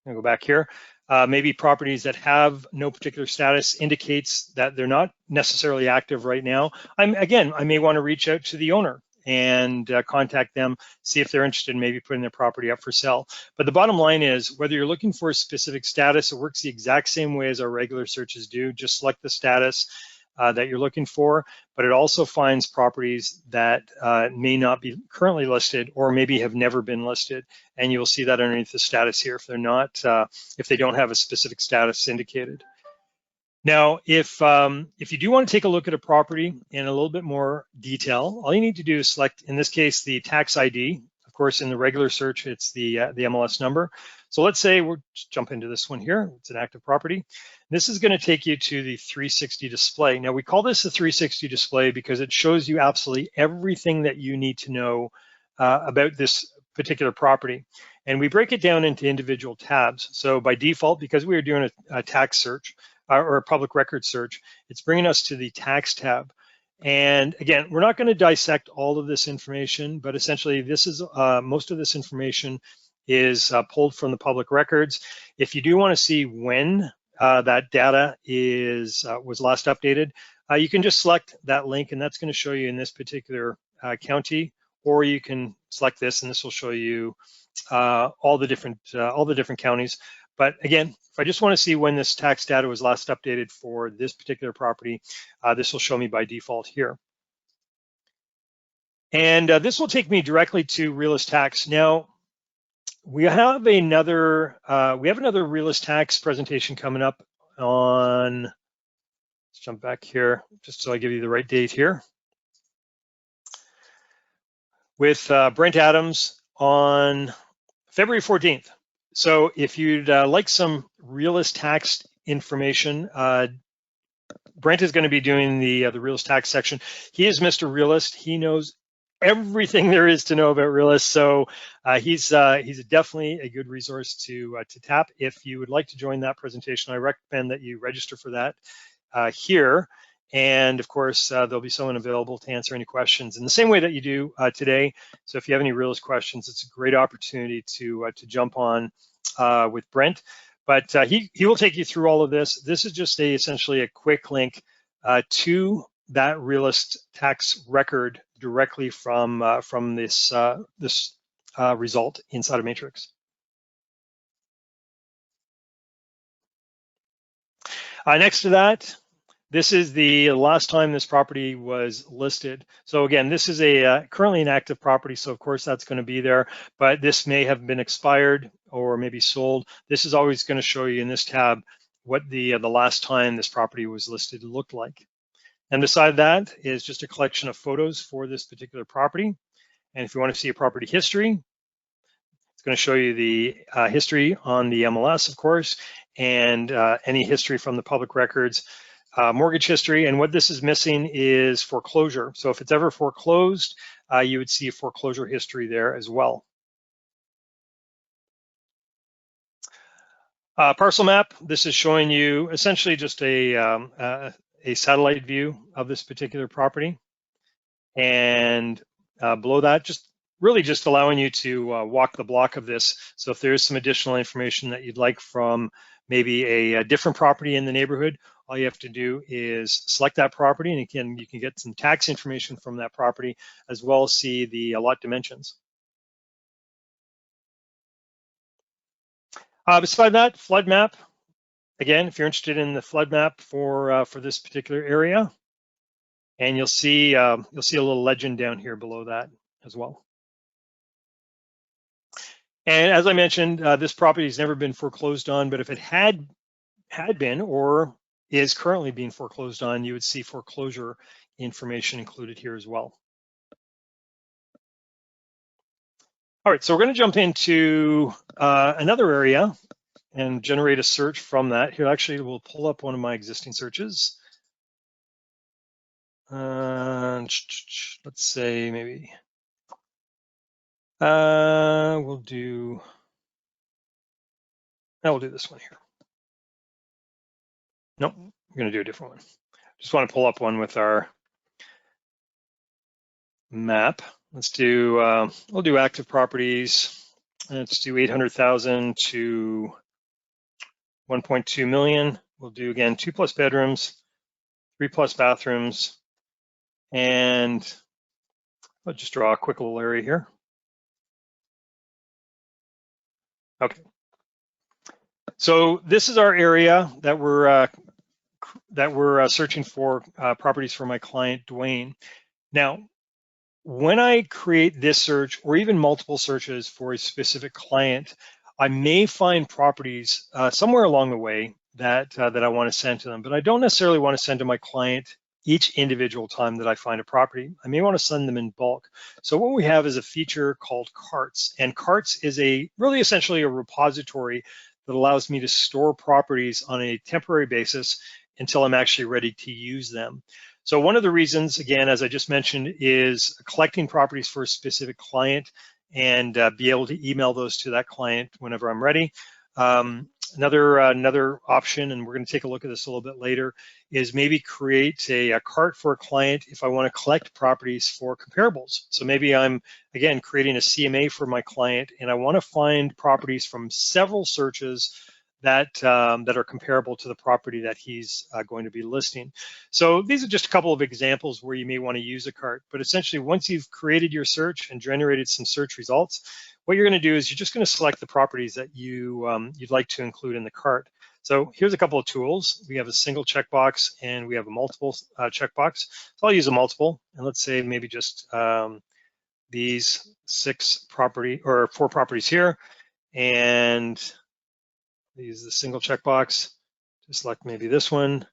I'm gonna go back here. Maybe properties that have no particular status indicates that they're not necessarily active right now. I may want to reach out to the owner and contact them, see if they're interested in maybe putting their property up for sale. But the bottom line is, whether you're looking for a specific status, it works the exact same way as our regular searches do. Just select the status that you're looking for, but it also finds properties that may not be currently listed or maybe have never been listed. And you'll see that underneath the status here if they're not, if they don't have a specific status indicated. Now, if you do want to take a look at a property in a little bit more detail, all you need to do is select, in this case, the tax ID. Of course, in the regular search, it's the MLS number. So let's say we'll just jump into this one here. It's an active property. This is going to take you to the 360 display. Now, we call this the 360 display because it shows you absolutely everything that you need to know about this particular property. And we break it down into individual tabs. So by default, because we are doing a tax search or a public record search, it's bringing us to the tax tab. And again, we're not going to dissect all of this information, but essentially this is most of this information is pulled from the public records. If you do want to see when that data was last updated, you can just select that link, and that's going to show you in this particular county, or you can select this, and this will show you all the different counties. But again, if I just want to see when this tax data was last updated for this particular property, this will show me by default here. And this will take me directly to Realist Tax. Now, we have another Realist Tax presentation coming up on, let's jump back here, just so I give you the right date here, with Brent Adams on February 14th. So if you'd like some Realist Tax information, Brent is going to be doing the Realist Tax section. He is Mr. Realist. He knows everything there is to know about Realist. So he's definitely a good resource to tap. If you would like to join that presentation, I recommend that you register for that here. And of course, there'll be someone available to answer any questions in the same way that you do today. So if you have any Realist questions, it's a great opportunity to jump on with Brent. But he will take you through all of this. This is just essentially a quick link to that Realist Tax record directly from this result inside of Matrix. Next to that, this is the last time this property was listed. So again, this is a currently an active property, so of course that's going to be there, but this may have been expired or maybe sold. This is always going to show you in this tab what the last time this property was listed looked like. And beside that is just a collection of photos for this particular property. And if you want to see a property history, it's going to show you the history on the MLS, of course, and any history from the public records. Mortgage history, and what this is missing is foreclosure. So if it's ever foreclosed, you would see a foreclosure history there as well. Parcel map, this is showing you essentially just a satellite view of this particular property. And below that, just allowing you to walk the block of this. So if there's some additional information that you'd like from maybe a different property in the neighborhood, all you have to do is select that property, and again, you can get some tax information from that property, as well as see the lot dimensions. Beside that, flood map. Again, if you're interested in the flood map for this particular area, and you'll see a little legend down here below that as well. And as I mentioned, this property has never been foreclosed on, but if it had been or is currently being foreclosed on, you would see foreclosure information included here as well. All right, so we're going to jump into another area and generate a search from that. Here, actually, we'll pull up one of my existing searches. Let's say maybe we'll do this one here. Nope, I'm going to do a different one. Just want to pull up one with our map. Let's do, we'll do active properties. Let's do 800,000 to 1.2 million. We'll do, again, 2+ bedrooms, 3+ bathrooms, and I'll just draw a quick little area here. Okay. So this is our area that we're searching for properties for my client, Dwayne. Now, when I create this search or even multiple searches for a specific client, I may find properties somewhere along the way that I want to send to them, but I don't necessarily want to send to my client each individual time that I find a property. I may want to send them in bulk. So what we have is a feature called Carts, and Carts is really essentially a repository that allows me to store properties on a temporary basis until I'm actually ready to use them. So one of the reasons, again, as I just mentioned, is collecting properties for a specific client and be able to email those to that client whenever I'm ready. Another option, and we're going to take a look at this a little bit later, is maybe create a cart for a client if I want to collect properties for comparables. So maybe I'm, again, creating a CMA for my client, and I want to find properties from several searches that are comparable to the property that he's going to be listing. So these are just a couple of examples where you may want to use a cart, but essentially once you've created your search and generated some search results, what you're going to do is you're just going to select the properties that you'd like to include in the cart. So here's a couple of tools. We have a single checkbox and we have a multiple checkbox. So I'll use a multiple, and let's say maybe just these 4 properties here, and use the single checkbox to select maybe this one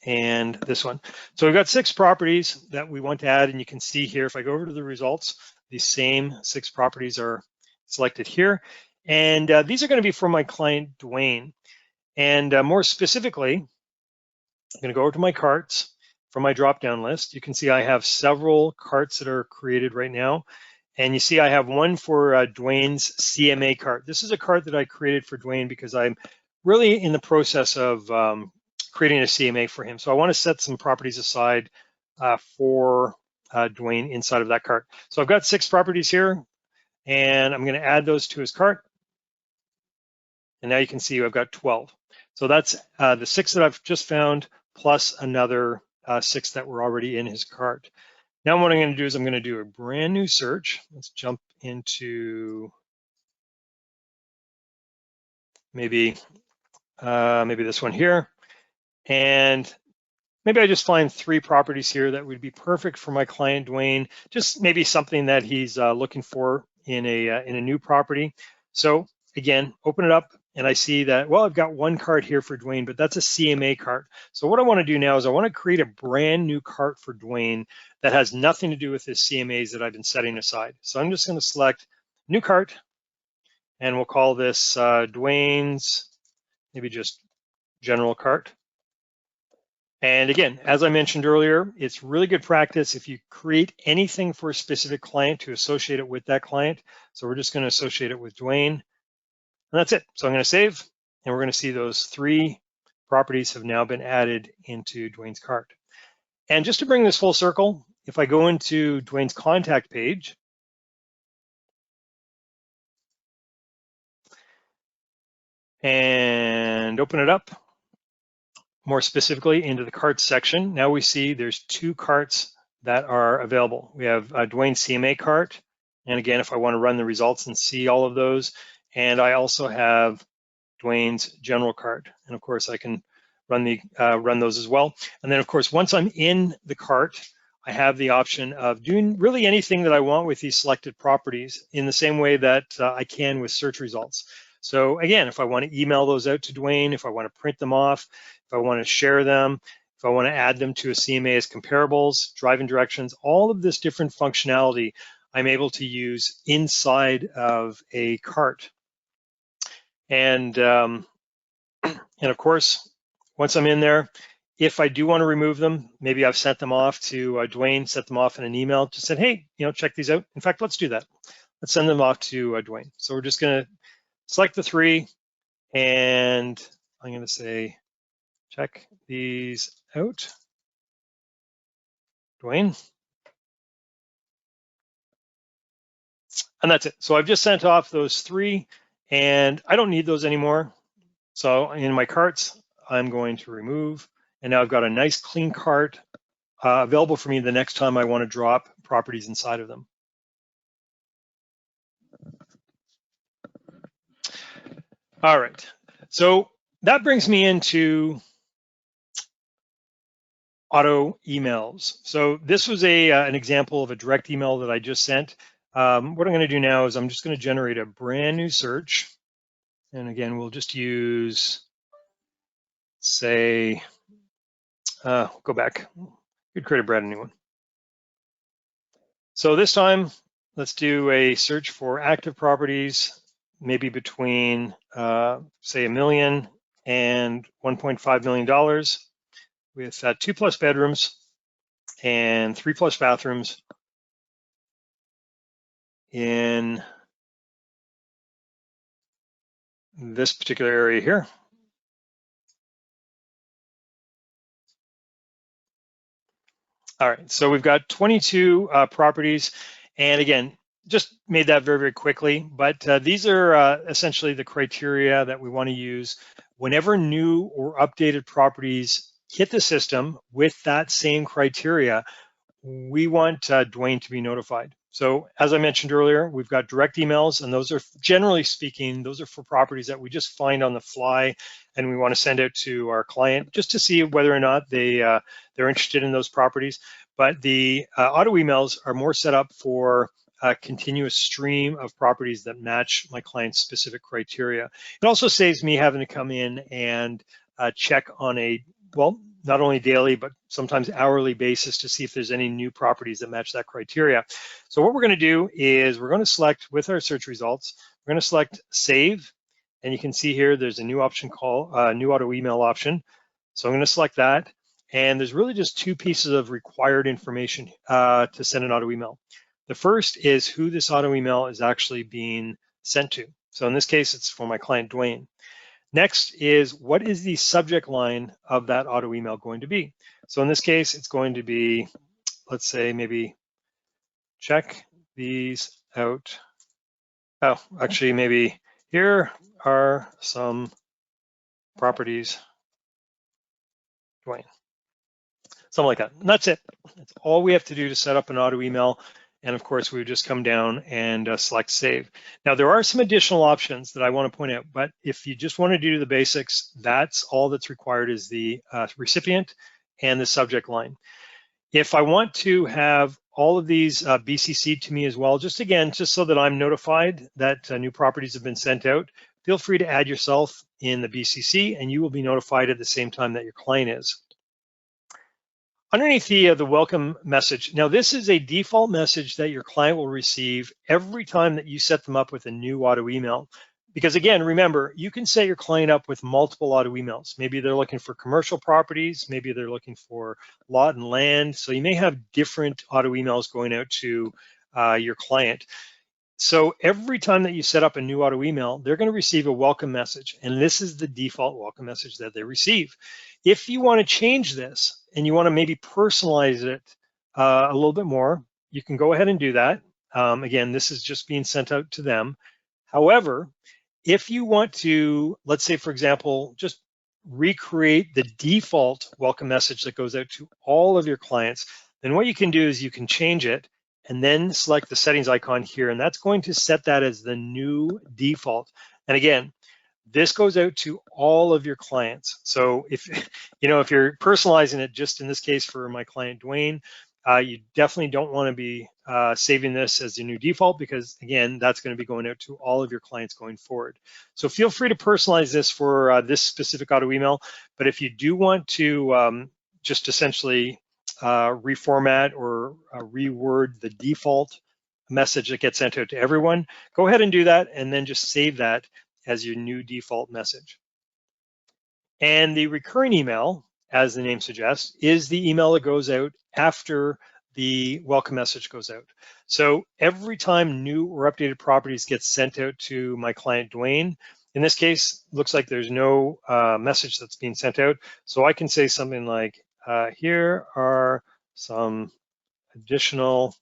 and this one. So we've got 6 properties that we want to add, and you can see here, if I go over to the results, these same 6 properties are selected here. And these are going to be for my client, Dwayne. And more specifically, I'm going to go over to my carts from my drop-down list. You can see I have several carts that are created right now. And you see I have one for Dwayne's CMA cart. This is a cart that I created for Dwayne because I'm really in the process of creating a CMA for him. So I want to set some properties aside for Dwayne inside of that cart. So I've got 6 properties here, and I'm going to add those to his cart. And now you can see I've got 12. So that's the 6 that I've just found plus another 6 that were already in his cart. Now what I'm going to do is I'm going to do a brand new search. Let's jump into maybe this one here. And maybe I just find 3 properties here that would be perfect for my client, Dwayne, just maybe something that he's looking for in a new property. So again, open it up, and I see that, well, I've got 1 cart here for Dwayne, but that's a CMA cart. So what I want to do now is I want to create a brand new cart for Dwayne that has nothing to do with his CMAs that I've been setting aside. So I'm just going to select new cart, and we'll call this Dwayne's, maybe just general cart. And again, as I mentioned earlier, it's really good practice if you create anything for a specific client to associate it with that client. So we're just going to associate it with Dwayne. And that's it. So I'm going to save, and we're going to see those 3 properties have now been added into Dwayne's cart. And just to bring this full circle, if I go into Dwayne's contact page, and open it up, more specifically into the carts section, now we see there's 2 carts that are available. We have Dwayne's CMA cart, and again, if I want to run the results and see all of those, and I also have Dwayne's general cart, and of course I can run those as well. And then of course, once I'm in the cart, I have the option of doing really anything that I want with these selected properties in the same way that I can with search results. So again, if I want to email those out to Dwayne, if I want to print them off, if I want to share them, if I want to add them to a CMA as comparables, driving directions, all of this different functionality I'm able to use inside of a cart. And of course, once I'm in there, if I do want to remove them, maybe I've sent them off to Dwayne, set them off in an email, just said, hey, check these out. In fact, let's do that. Let's send them off to Dwayne. So we're just going to select the 3, and I'm going to say, check these out, Dwayne. And that's it. So I've just sent off those 3, and I don't need those anymore. So in my carts, I'm going to remove, and now I've got a nice clean cart available for me the next time I want to drop properties inside of them. All right, so that brings me into auto emails. So this was an example of a direct email that I just sent. What I'm going to do now is I'm just going to generate a brand new search. And again, we'll just use, say, go back. You'd create a brand new one. So this time, let's do a search for active properties, maybe between, say, $1 million and $1.5 million, with 2+ bedrooms and 3+ bathrooms in this particular area here. All right, so we've got 22 properties, and again, just made that very, very quickly, but these are essentially the criteria that we want to use whenever new or updated properties hit the system with that same criteria. We want Dwayne to be notified. So as I mentioned earlier, we've got direct emails, and those are, generally speaking, those are for properties that we just find on the fly, and we want to send out to our client just to see whether or not they're interested in those properties. But the auto emails are more set up for a continuous stream of properties that match my client's specific criteria. It also saves me having to come in and check on a, well, not only daily, but sometimes hourly basis to see if there's any new properties that match that criteria. So what we're going to do is we're going to select with our search results, we're going to select save. And you can see here, there's a new option called new auto email option. So I'm going to select that. And there's really just two pieces of required information to send an auto email. The first is who this auto email is actually being sent to. So in this case, it's for my client, Dwayne. Next is what is the subject line of that auto email going to be? So in this case, it's going to be, let's say maybe check these out. Oh, actually maybe here are some properties, Dwayne. Something like that. And that's it. That's all we have to do to set up an auto email. And of course, we would just come down and select save. Now, there are some additional options that I want to point out, but if you just want to do the basics, that's all that's required is the recipient and the subject line. If I want to have all of these BCC to me as well, just so that I'm notified that new properties have been sent out, feel free to add yourself in the BCC and you will be notified at the same time that your client is. Underneath the welcome message, now this is a default message that your client will receive every time that you set them up with a new auto email. Because again, remember, you can set your client up with multiple auto emails. Maybe they're looking for commercial properties, maybe they're looking for lot and land. So you may have different auto emails going out to your client. So every time that you set up a new auto email, they're going to receive a welcome message, and this is the default welcome message that they receive. If you want to change this and you want to maybe personalize it a little bit more, you can go ahead and do that. Again, this is just being sent out to them. However, if you want to, let's say, for example, just recreate the default welcome message that goes out to all of your clients, then what you can do is you can change it and then select the settings icon here, and that's going to set that as the new default. And again, this goes out to all of your clients. So if you're personalizing it, just in this case for my client Dwayne, you definitely don't want to be saving this as the new default, because again, that's going to be going out to all of your clients going forward. So feel free to personalize this for this specific auto email. But if you do want to just essentially reformat or reword the default message that gets sent out to everyone, go ahead and do that, and then just save that as your new default message. And the recurring email, as the name suggests, is the email that goes out after the welcome message goes out. So every time new or updated properties get sent out to my client Dwayne, in this case, looks like there's no message that's being sent out. So I can say something like, here are some additional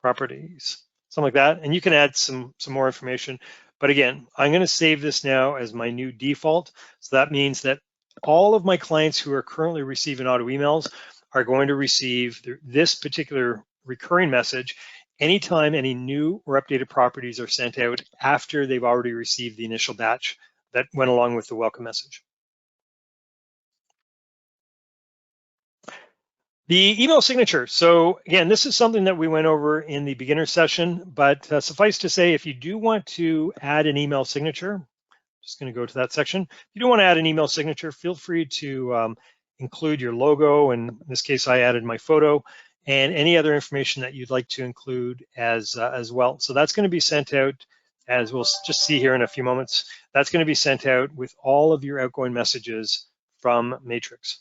properties, something like that. And you can add some more information. But again, I'm going to save this now as my new default. So that means that all of my clients who are currently receiving auto emails are going to receive this particular recurring message anytime any new or updated properties are sent out after they've already received the initial batch that went along with the welcome message. The email signature. So again, this is something that we went over in the beginner session, but suffice to say, if you do want to add an email signature, just going to go to that section. If you do want to add an email signature, feel free to include your logo. And in this case, I added my photo and any other information that you'd like to include as well. So that's going to be sent out, as we'll just see here in a few moments. That's going to be sent out with all of your outgoing messages from Matrix.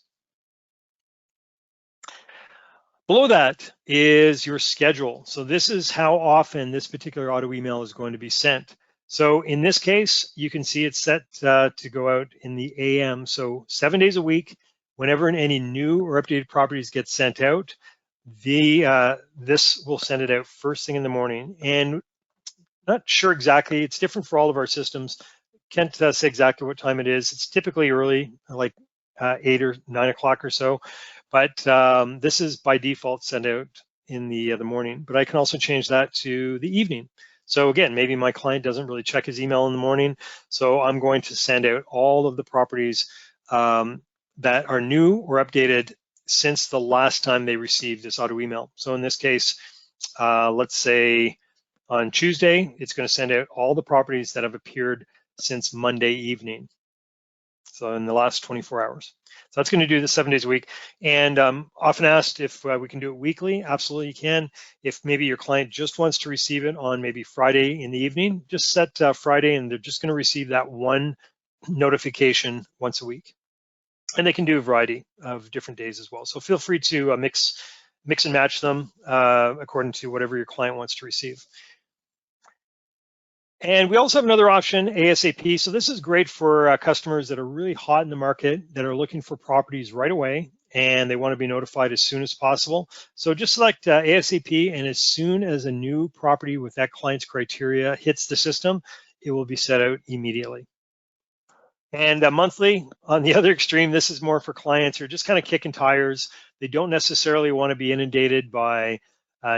Below that is your schedule. So this is how often this particular auto email is going to be sent. So in this case, you can see it's set to go out in the AM. So 7 days a week, whenever any new or updated properties get sent out, this will send it out first thing in the morning. And not sure exactly, it's different for all of our systems. Can't say exactly what time it is. It's typically early, like 8 or 9 o'clock or so. But this is by default sent out in the morning. But I can also change that to the evening. So again, maybe my client doesn't really check his email in the morning. So I'm going to send out all of the properties that are new or updated since the last time they received this auto email. So in this case, let's say on Tuesday, it's going to send out all the properties that have appeared since Monday evening. So in the last 24 hours. So that's going to do this 7 days a week. And often asked if we can do it weekly. Absolutely you can. If maybe your client just wants to receive it on maybe Friday in the evening, just set Friday and they're just going to receive that one notification once a week. And they can do a variety of different days as well. So feel free to mix and match them according to whatever your client wants to receive. And we also have another option, ASAP. So this is great for customers that are really hot in the market, that are looking for properties right away, and they want to be notified as soon as possible. So just select ASAP, and as soon as a new property with that client's criteria hits the system, it will be set out immediately. And monthly, on the other extreme, this is more for clients who are just kind of kicking tires. They don't necessarily want to be inundated by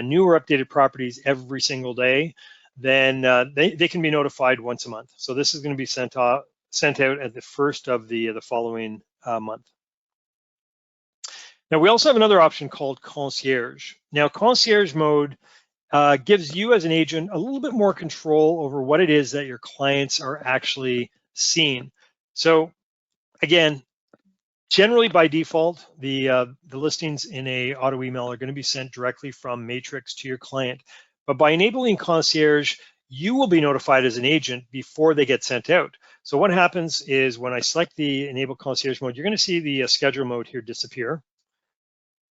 new or updated properties every single day. Then they can be notified once a month. So this is going to be sent out at the first of the following month. Now we also have another option called concierge. Now concierge mode gives you as an agent a little bit more control over what it is that your clients are actually seeing. So again, generally by default, the listings in a auto email are going to be sent directly from Matrix to your client. But by enabling concierge, you will be notified as an agent before they get sent out. So what happens is when I select the enable concierge mode, you're going to see the schedule mode here disappear.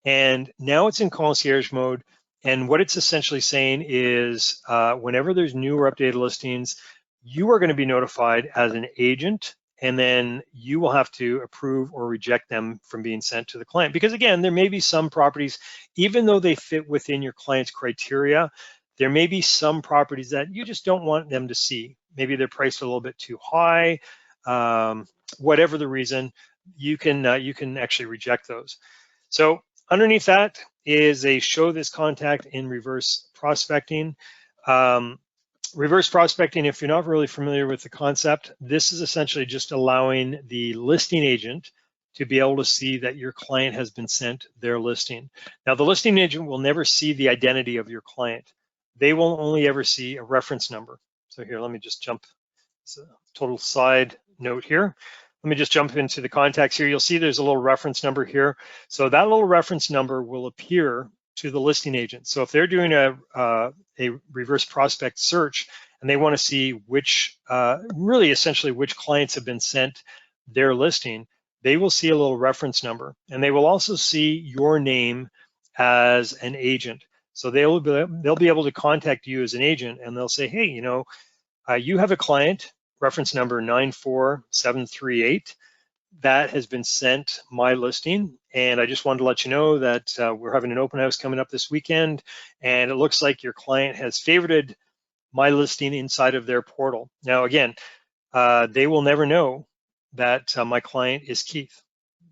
And now it's in concierge mode. And what it's essentially saying is whenever there's new or updated listings, you are going to be notified as an agent, and then you will have to approve or reject them from being sent to the client. Because again, there may be some properties, even though they fit within your client's criteria, there may be some properties that you just don't want them to see. Maybe they're priced a little bit too high, whatever the reason, you can actually reject those. So underneath that is a show this contact in reverse prospecting. Reverse prospecting, if you're not really familiar with the concept, this is essentially just allowing the listing agent to be able to see that your client has been sent their listing. Now, the listing agent will never see the identity of your client. They will only ever see a reference number. So here, let me just jump, it's a total side note here. Let me just jump into the contacts here. You'll see there's a little reference number here. So that little reference number will appear to the listing agent. So if they're doing a reverse prospect search and they want to see which, really essentially which clients have been sent their listing, they will see a little reference number, and they will also see your name as an agent. So they'll be able to contact you as an agent, and they'll say, hey, you know, you have a client, reference number 94738, that has been sent my listing, and I just wanted to let you know that we're having an open house coming up this weekend, and it looks like your client has favorited my listing inside of their portal. Now again, they will never know that my client is Keith.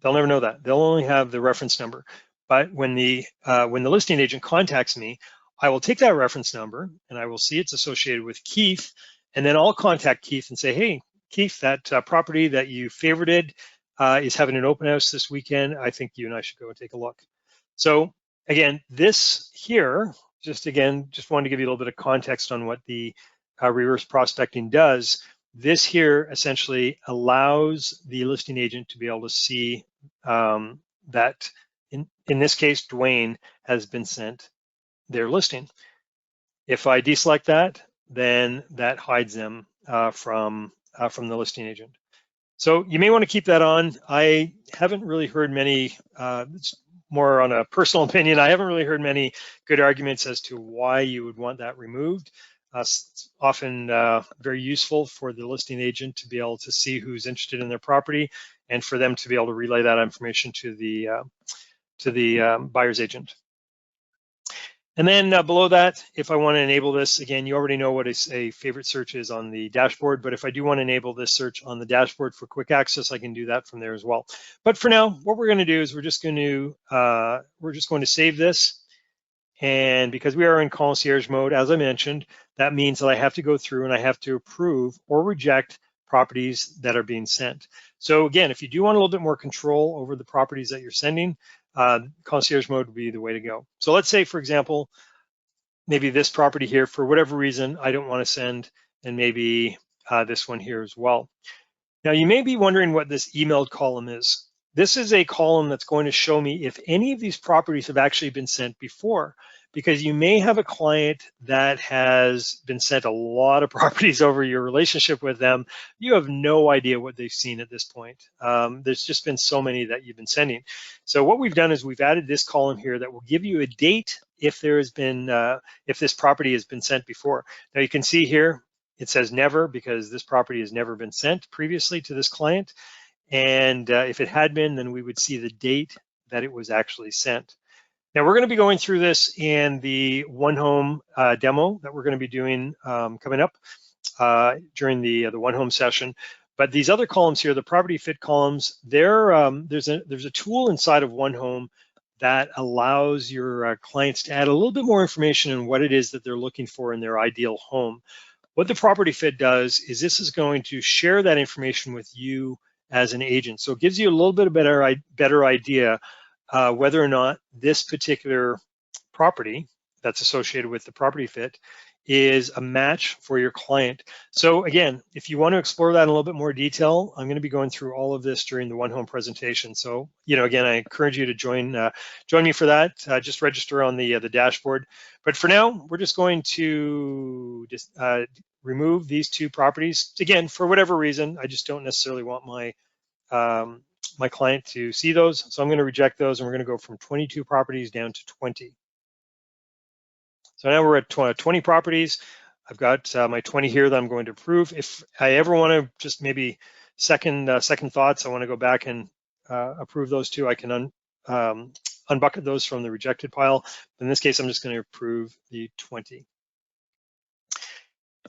They'll never know that. They'll only have the reference number. But when the listing agent contacts me, I will take that reference number and I will see it's associated with Keith, and then I'll contact Keith and say, hey, Keith, that property that you favorited is having an open house this weekend. I think you and I should go and take a look. So again, this here, just wanted to give you a little bit of context on what the reverse prospecting does. This here essentially allows the listing agent to be able to see that in this case, Dwayne has been sent their listing. If I deselect that, then that hides them from the listing agent. So you may want to keep that on. I haven't really heard many, it's more on a personal opinion, I haven't really heard many good arguments as to why you would want that removed. It's often very useful for the listing agent to be able to see who's interested in their property and for them to be able to relay that information to the buyer's agent. And then below that, if I want to enable this, again, you already know what a favorite search is on the dashboard, but if I do want to enable this search on the dashboard for quick access, I can do that from there as well. But for now, what we're going to do is we're just going to save this. And because we are in concierge mode, as I mentioned, that means that I have to go through and I have to approve or reject properties that are being sent. So again, if you do want a little bit more control over the properties that you're sending, concierge mode would be the way to go. So let's say, for example, maybe this property here, for whatever reason, I don't want to send, and maybe this one here as well. Now, you may be wondering what this emailed column is. This is a column that's going to show me if any of these properties have actually been sent before, because you may have a client that has been sent a lot of properties over your relationship with them. You have no idea what they've seen at this point. There's just been so many that you've been sending. So what we've done is we've added this column here that will give you a date if there has been, if this property has been sent before. Now you can see here, it says never because this property has never been sent previously to this client. And if it had been, then we would see the date that it was actually sent. Now we're going to be going through this in the OneHome demo that we're going to be doing coming up during the OneHome session. But these other columns here, the property fit columns, there's a tool inside of OneHome that allows your clients to add a little bit more information on what it is that they're looking for in their ideal home. What the property fit does is this is going to share that information with you as an agent. So it gives you a little bit of better idea whether or not this particular property that's associated with the property fit is a match for your client. So again, if you want to explore that in a little bit more detail, I'm going to be going through all of this during the OneHome presentation. So, again, I encourage you to join me for that. Just register on the dashboard. But for now, we're just going to remove these two properties. Again, for whatever reason, I just don't necessarily want my my client to see those. So I'm going to reject those, and we're going to go from 22 properties down to 20. So now we're at 20 properties. I've got my 20 here that I'm going to approve. If I ever want to just maybe second thoughts, I want to go back and approve those two, I can unbucket those from the rejected pile. In this case, I'm just going to approve the 20.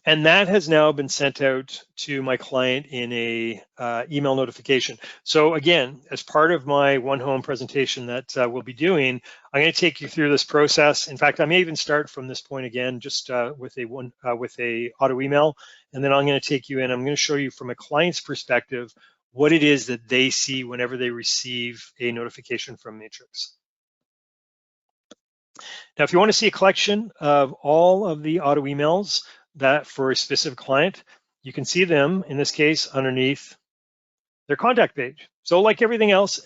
And that has now been sent out to my client in a email notification. So again, as part of my OneHome presentation that we'll be doing, I'm going to take you through this process. In fact, I may even start from this point again, just with a auto email, and then I'm going to take you in. I'm going to show you from a client's perspective what it is that they see whenever they receive a notification from Matrix. Now, if you want to see a collection of all of the auto emails that for a specific client, you can see them, in this case, underneath their contact page. So like everything else,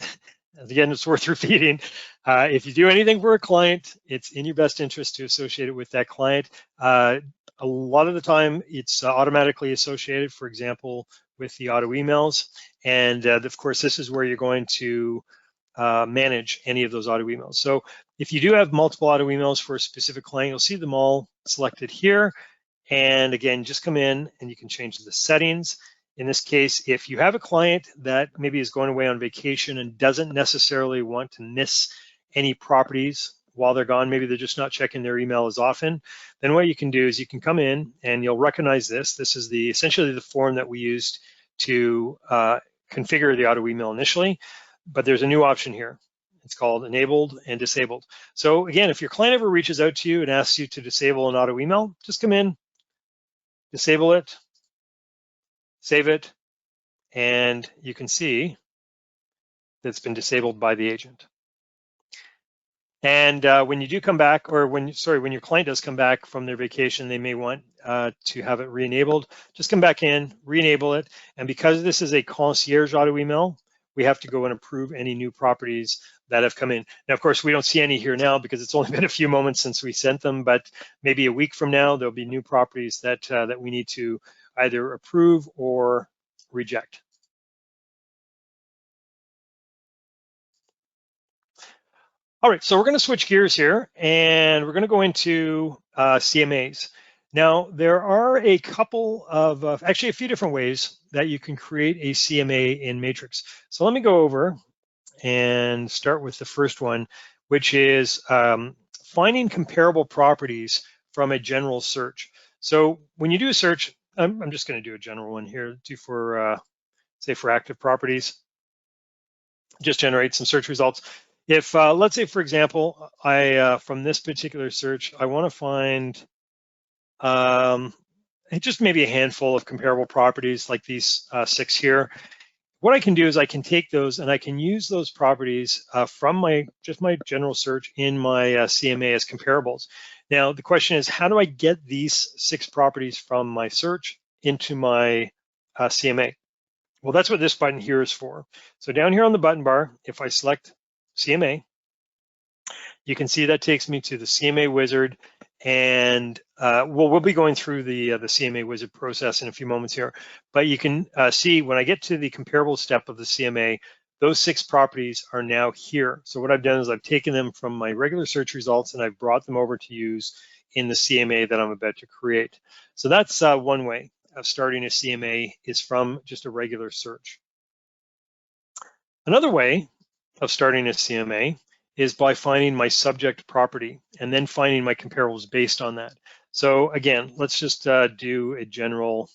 again, it's worth repeating. If you do anything for a client, it's in your best interest to associate it with that client. A lot of the time, it's automatically associated, for example, with the auto emails. And of course, this is where you're going to manage any of those auto emails. So if you do have multiple auto emails for a specific client, you'll see them all selected here. And again, just come in and you can change the settings. In this case, if you have a client that maybe is going away on vacation and doesn't necessarily want to miss any properties while they're gone, maybe they're just not checking their email as often, then what you can do is you can come in and you'll recognize this. This is essentially the form that we used to configure the auto email initially, but there's a new option here. It's called enabled and disabled. So again, if your client ever reaches out to you and asks you to disable an auto email, just come in, disable it, save it, and you can see that it's been disabled by the agent. And when you do come back, or when your client does come back from their vacation, they may want to have it re-enabled. Just come back in, re-enable it, and because this is a concierge auto email, we have to go and approve any new properties that have come in. Now, of course, we don't see any here now because it's only been a few moments since we sent them, but maybe a week from now, there'll be new properties that we need to either approve or reject. All right, so we're going to switch gears here, and we're going to go into CMAs. Now, there are a couple of, actually a few different ways that you can create a CMA in Matrix. So let me go over and start with the first one, which is finding comparable properties from a general search. So when you do a search, I'm just going to do a general one here, say for active properties, just generate some search results. If let's say, for example, from this particular search, I want to find just maybe a handful of comparable properties like these 6 here. What I can do is I can take those and I can use those properties from my general search in my CMA as comparables. Now, the question is, how do I get these 6 properties from my search into my CMA? Well, that's what this button here is for. So down here on the button bar, if I select CMA, you can see that takes me to the CMA wizard, and we'll be going through the CMA wizard process in a few moments here. But you can see when I get to the comparable step of the CMA, those 6 properties are now here. So what I've done is I've taken them from my regular search results and I've brought them over to use in the CMA that I'm about to create. So that's one way of starting a CMA, is from just a regular search. Another way of starting a CMA is by finding my subject property and then finding my comparables based on that. So again, let's just do a general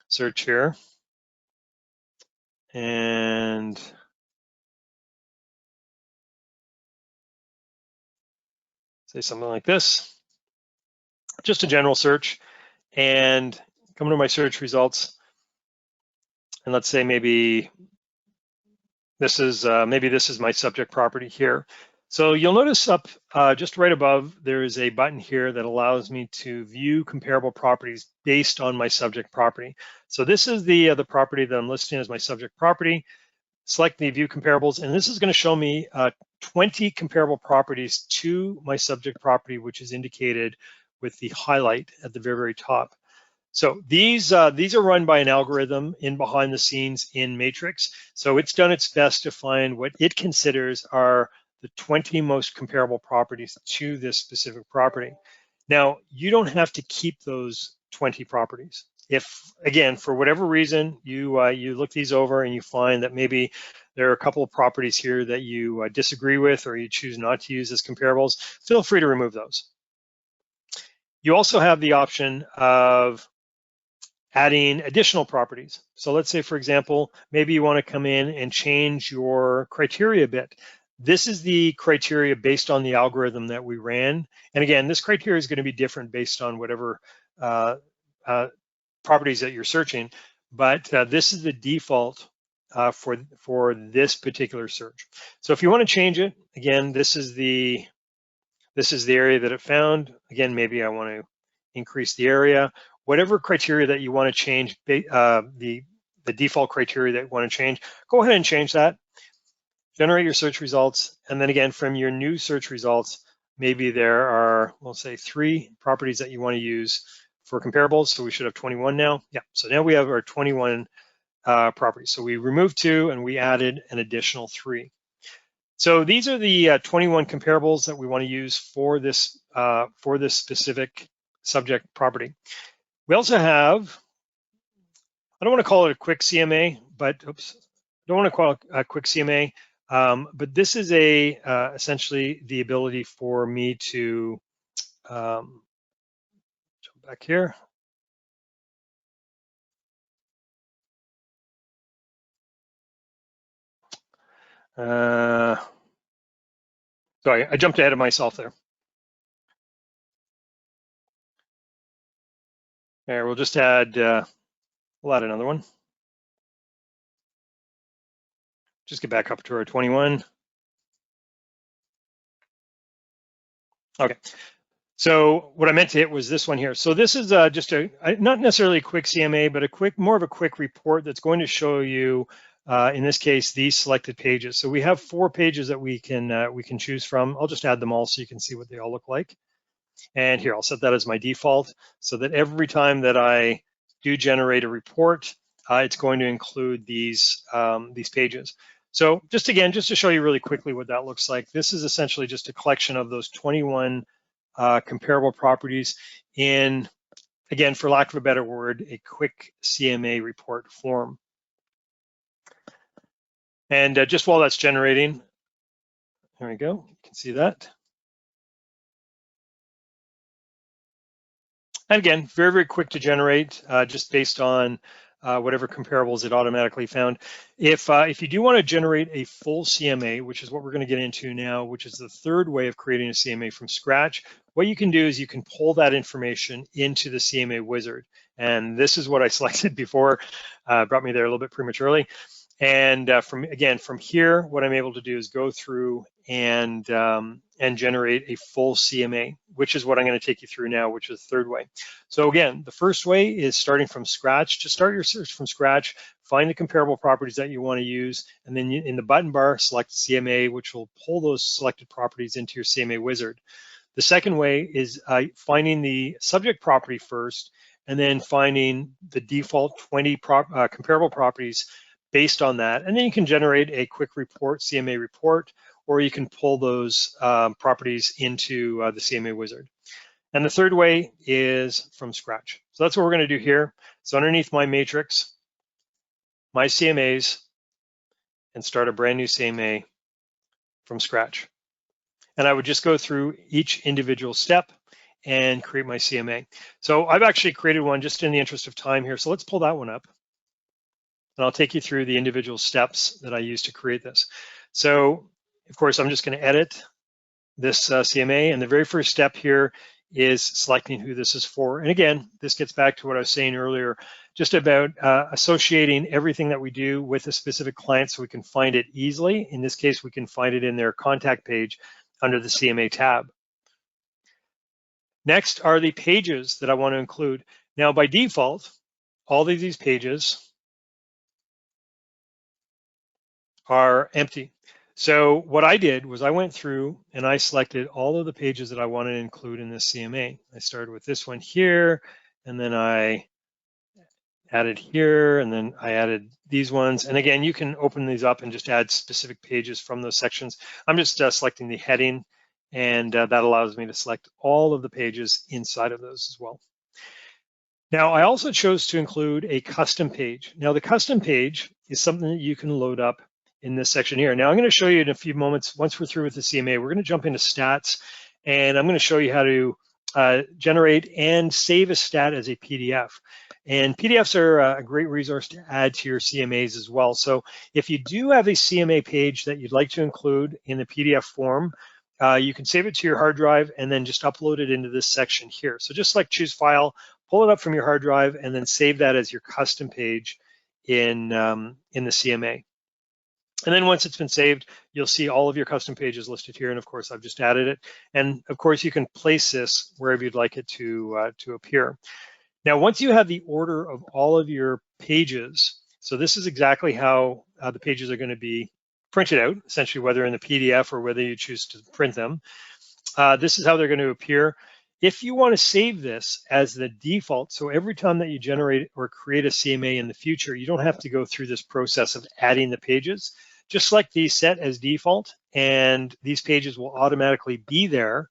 search here. And say something like this, just a general search, and come to my search results. And let's say maybe this is my subject property here. So you'll notice up just right above, there is a button here that allows me to view comparable properties based on my subject property. So this is the property that I'm listing as my subject property. Select the view comparables, and this is going to show me 20 comparable properties to my subject property, which is indicated with the highlight at the very, very top. So these are run by an algorithm in behind the scenes in Matrix. So it's done its best to find what it considers are the 20 most comparable properties to this specific property. Now, you don't have to keep those 20 properties. If, again, for whatever reason, you look these over and you find that maybe there are a couple of properties here that you disagree with or you choose not to use as comparables, feel free to remove those. You also have the option of adding additional properties. So let's say, for example, maybe you want to come in and change your criteria a bit. This is the criteria based on the algorithm that we ran. And again, this criteria is going to be different based on whatever properties that you're searching, but this is the default for this particular search. So if you want to change it, again, this is the area that it found. Again, maybe I want to increase the area. Whatever criteria that you want to change, the default criteria that you want to change, go ahead and change that. Generate your search results, and then again, from your new search results, maybe there are, we'll say, 3 properties that you want to use for comparables. So we should have 21 now. Yeah, so now we have our 21 properties. So we removed 2 and we added an additional 3. So these are the 21 comparables that we want to use for this specific subject property. We also have, I don't want to call it a quick CMA, but don't want to call it a quick CMA, but this is essentially the ability for me to jump back here. Sorry, I jumped ahead of myself there. There, we'll just add, we'll add another one. Just get back up to our 21. Okay. So what I meant to hit was this one here. So this is just not necessarily a quick CMA, but more of a quick report that's going to show you, in this case, these selected pages. So we have 4 pages that we can choose from. I'll just add them all so you can see what they all look like. And here, I'll set that as my default so that every time that I do generate a report, it's going to include these pages. So just to show you really quickly what that looks like, this is essentially just a collection of those 21 comparable properties in, again, for lack of a better word, a quick CMA report form. And just while that's generating, there we go, you can see that. And again, very, very quick to generate, just based on whatever comparables it automatically found. If you do want to generate a full CMA, which is what we're going to get into now, which is the third way of creating a CMA from scratch, what you can do is you can pull that information into the CMA wizard. And this is what I selected before, brought me there a little bit prematurely. And from here, what I'm able to do is go through and generate a full CMA, which is what I'm going to take you through now, which is the third way. So again, the first way is starting from scratch. To start your search from scratch, find the comparable properties that you want to use, and then in the button bar, select CMA, which will pull those selected properties into your CMA wizard. The second way is finding the subject property first, and then finding the default 20 comparable properties based on that. And then you can generate a quick report, CMA report, or you can pull those properties into the CMA wizard. And the third way is from scratch. So that's what we're going to do here. So underneath my matrix, my CMAs, and start a brand new CMA from scratch. And I would just go through each individual step and create my CMA. So I've actually created one just in the interest of time here. So let's pull that one up. And I'll take you through the individual steps that I use to create this. So of course, I'm just going to edit this CMA. And the very first step here is selecting who this is for. And again, this gets back to what I was saying earlier, just about associating everything that we do with a specific client so we can find it easily. In this case, we can find it in their contact page under the CMA tab. Next are the pages that I want to include. Now, by default, all of these pages are empty. So what I did was I went through and I selected all of the pages that I wanted to include in this CMA. I started with this one here, and then I added here, and then I added these ones. And again, you can open these up and just add specific pages from those sections. I'm just selecting the heading, and that allows me to select all of the pages inside of those as well. Now, I also chose to include a custom page. Now, the custom page is something that you can load up in this section here. Now, I'm going to show you in a few moments, once we're through with the CMA, we're going to jump into stats, and I'm going to show you how to generate and save a stat as a PDF. And PDFs are a great resource to add to your CMAs as well. So if you do have a CMA page that you'd like to include in the PDF form, you can save it to your hard drive and then just upload it into this section here. So just select choose file, pull it up from your hard drive, and then save that as your custom page in the CMA. And then once it's been saved, you'll see all of your custom pages listed here. And of course, I've just added it. And of course, you can place this wherever you'd like it to appear. Now, once you have the order of all of your pages, so this is exactly how the pages are going to be printed out, essentially, whether in the PDF or whether you choose to print them. This is how they're going to appear. If you want to save this as the default, so every time that you generate or create a CMA in the future, you don't have to go through this process of adding the pages. Just select these set as default, and these pages will automatically be there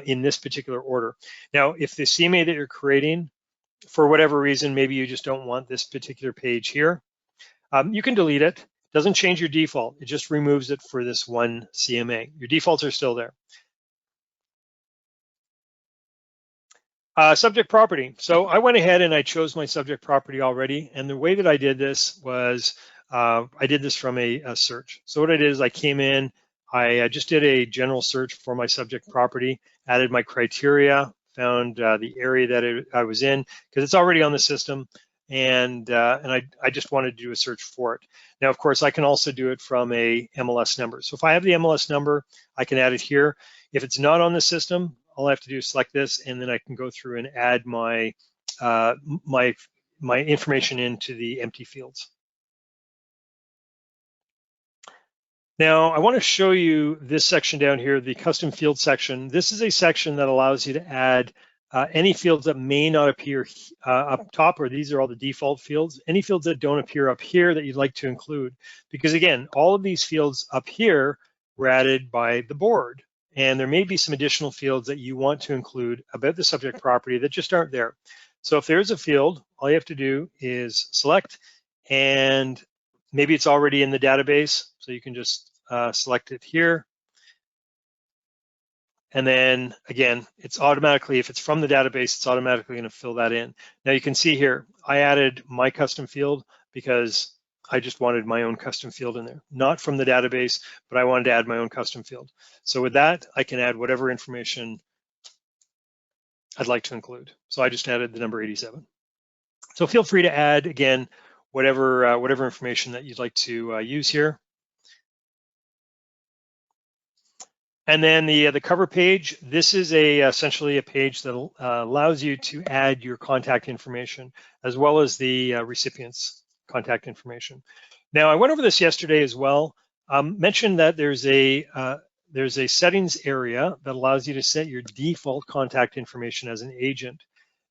in this particular order. Now, if the CMA that you're creating, for whatever reason, maybe you just don't want this particular page here, you can delete it. It doesn't change your default. It just removes it for this one CMA. Your defaults are still there. Subject property. So I went ahead and I chose my subject property already. And the way that I did this was I did this from a search. So what I did is I came in, I just did a general search for my subject property, added my criteria, found the area that I was in, because it's already on the system. And I just wanted to do a search for it. Now, of course, I can also do it from a MLS number. So if I have the MLS number, I can add it here. If it's not on the system, all I have to do is select this, and then I can go through and add my my information into the empty fields. Now, I want to show you this section down here, the custom field section. This is a section that allows you to add any fields that may not appear up top, or these are all the default fields. Any fields that don't appear up here that you'd like to include, because again, all of these fields up here were added by the board. And there may be some additional fields that you want to include about the subject property that just aren't there. So if there's a field, all you have to do is select, and maybe it's already in the database, so you can just select it here. And then again, it's automatically, if it's from the database, it's automatically going to fill that in. Now you can see here, I added my custom field because I just wanted my own custom field in there, not from the database, but I wanted to add my own custom field. So with that, I can add whatever information I'd like to include. So I just added the number 87. So feel free to add, again, whatever information that you'd like to use here. And then the cover page, this is essentially a page that allows you to add your contact information as well as the recipient's contact information. Now, I went over this yesterday as well. Mentioned that there's a settings area that allows you to set your default contact information as an agent.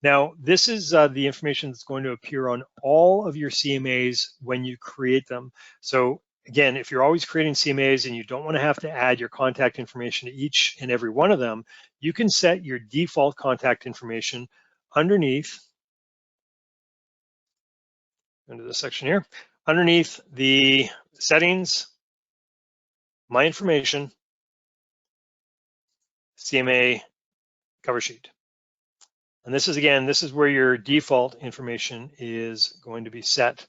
Now, this is the information that's going to appear on all of your CMAs when you create them. So again, if you're always creating CMAs and you don't want to have to add your contact information to each and every one of them, you can set your default contact information underneath, into this section here, underneath the settings, my information, CMA cover sheet. And this is, again, this is where your default information is going to be set.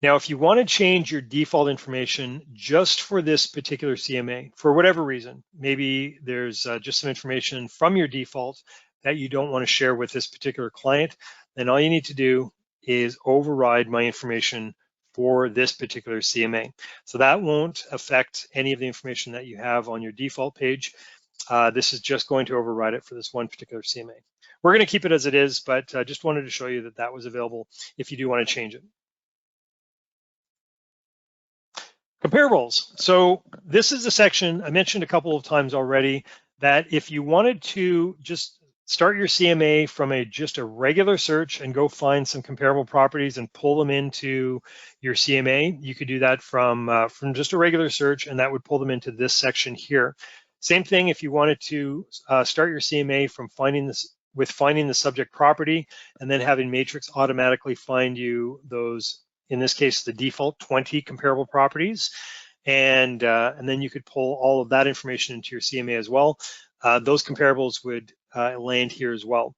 Now, if you want to change your default information just for this particular CMA, for whatever reason, maybe there's just some information from your default that you don't want to share with this particular client, then all you need to do is override my information for this particular CMA. So that won't affect any of the information that you have on your default page. This is just going to override it for this one particular CMA. We're going to keep it as it is, but I just wanted to show you that that was available if you do want to change it. Comparables. So this is a section I mentioned a couple of times already that if you wanted to just start your CMA from just a regular search and go find some comparable properties and pull them into your CMA, you could do that from just a regular search, and that would pull them into this section here. Same thing if you wanted to start your CMA from finding the subject property and then having Matrix automatically find you those, in this case, the default 20 comparable properties. And then you could pull all of that information into your CMA as well. Those comparables would land here as well.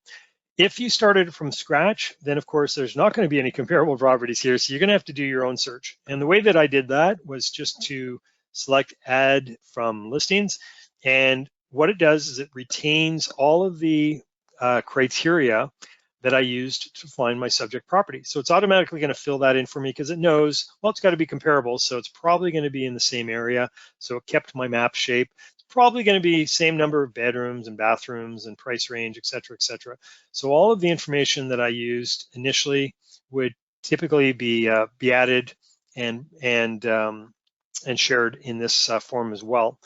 If you started from scratch, then of course there's not going to be any comparable properties here, so you're going to have to do your own search. And the way that I did that was just to select add from listings. And what it does is it retains all of the criteria that I used to find my subject property. So it's automatically going to fill that in for me because it knows, well, it's got to be comparable, so it's probably going to be in the same area. So it kept my map shape. It's probably going to be same number of bedrooms and bathrooms and price range, et cetera, et cetera. So all of the information that I used initially would typically be added and shared in this form as well.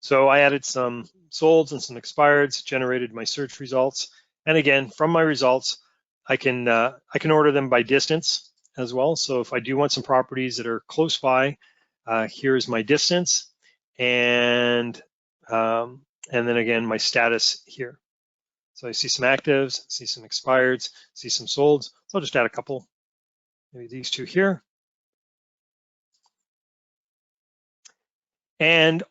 So I added some solds and some expireds, generated my search results. And again, from my results, I can order them by distance as well. So if I do want some properties that are close by, here's my distance, and then again my status here. So I see some actives, see some expireds, see some solds. So I'll just add a couple, maybe these two here. And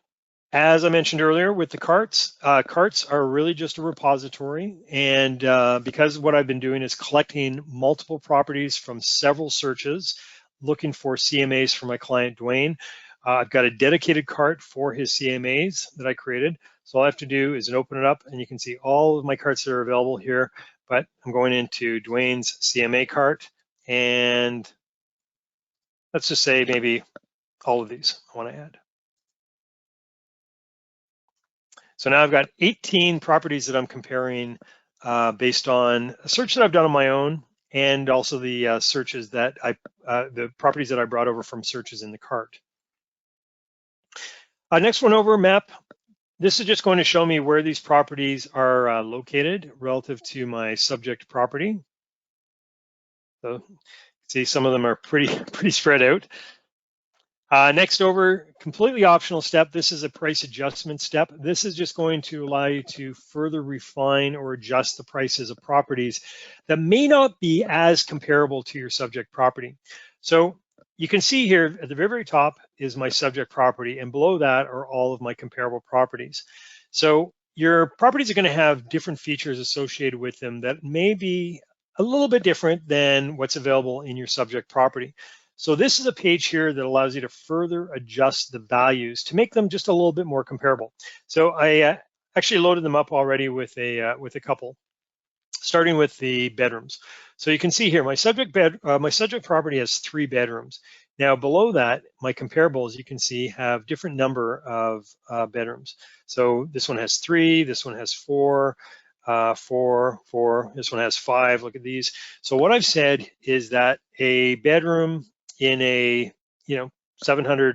as I mentioned earlier with the carts, carts are really just a repository. And because what I've been doing is collecting multiple properties from several searches, looking for CMAs for my client, Dwayne, I've got a dedicated cart for his CMAs that I created. So all I have to do is open it up and you can see all of my carts that are available here, but I'm going into Dwayne's CMA cart, and let's just say maybe all of these I want to add. So now I've got 18 properties that I'm comparing based on a search that I've done on my own, and also the searches that the properties that I brought over from searches in the cart. Next one over, map. This is just going to show me where these properties are located relative to my subject property. So see, some of them are pretty spread out. Next over, completely optional step. This is a price adjustment step. This is just going to allow you to further refine or adjust the prices of properties that may not be as comparable to your subject property. So you can see here at the very top is my subject property, and below that are all of my comparable properties. So your properties are going to have different features associated with them that may be a little bit different than what's available in your subject property. So this is a page here that allows you to further adjust the values to make them just a little bit more comparable. So I actually loaded them up already with a couple, starting with the bedrooms. So you can see here, my subject property has 3 bedrooms. Now below that, my comparables, you can see, have different number of bedrooms. So this one has 3, this one has 4, 4, this one has 5. Look at these. So what I've said is that a bedroom in a, $700,000,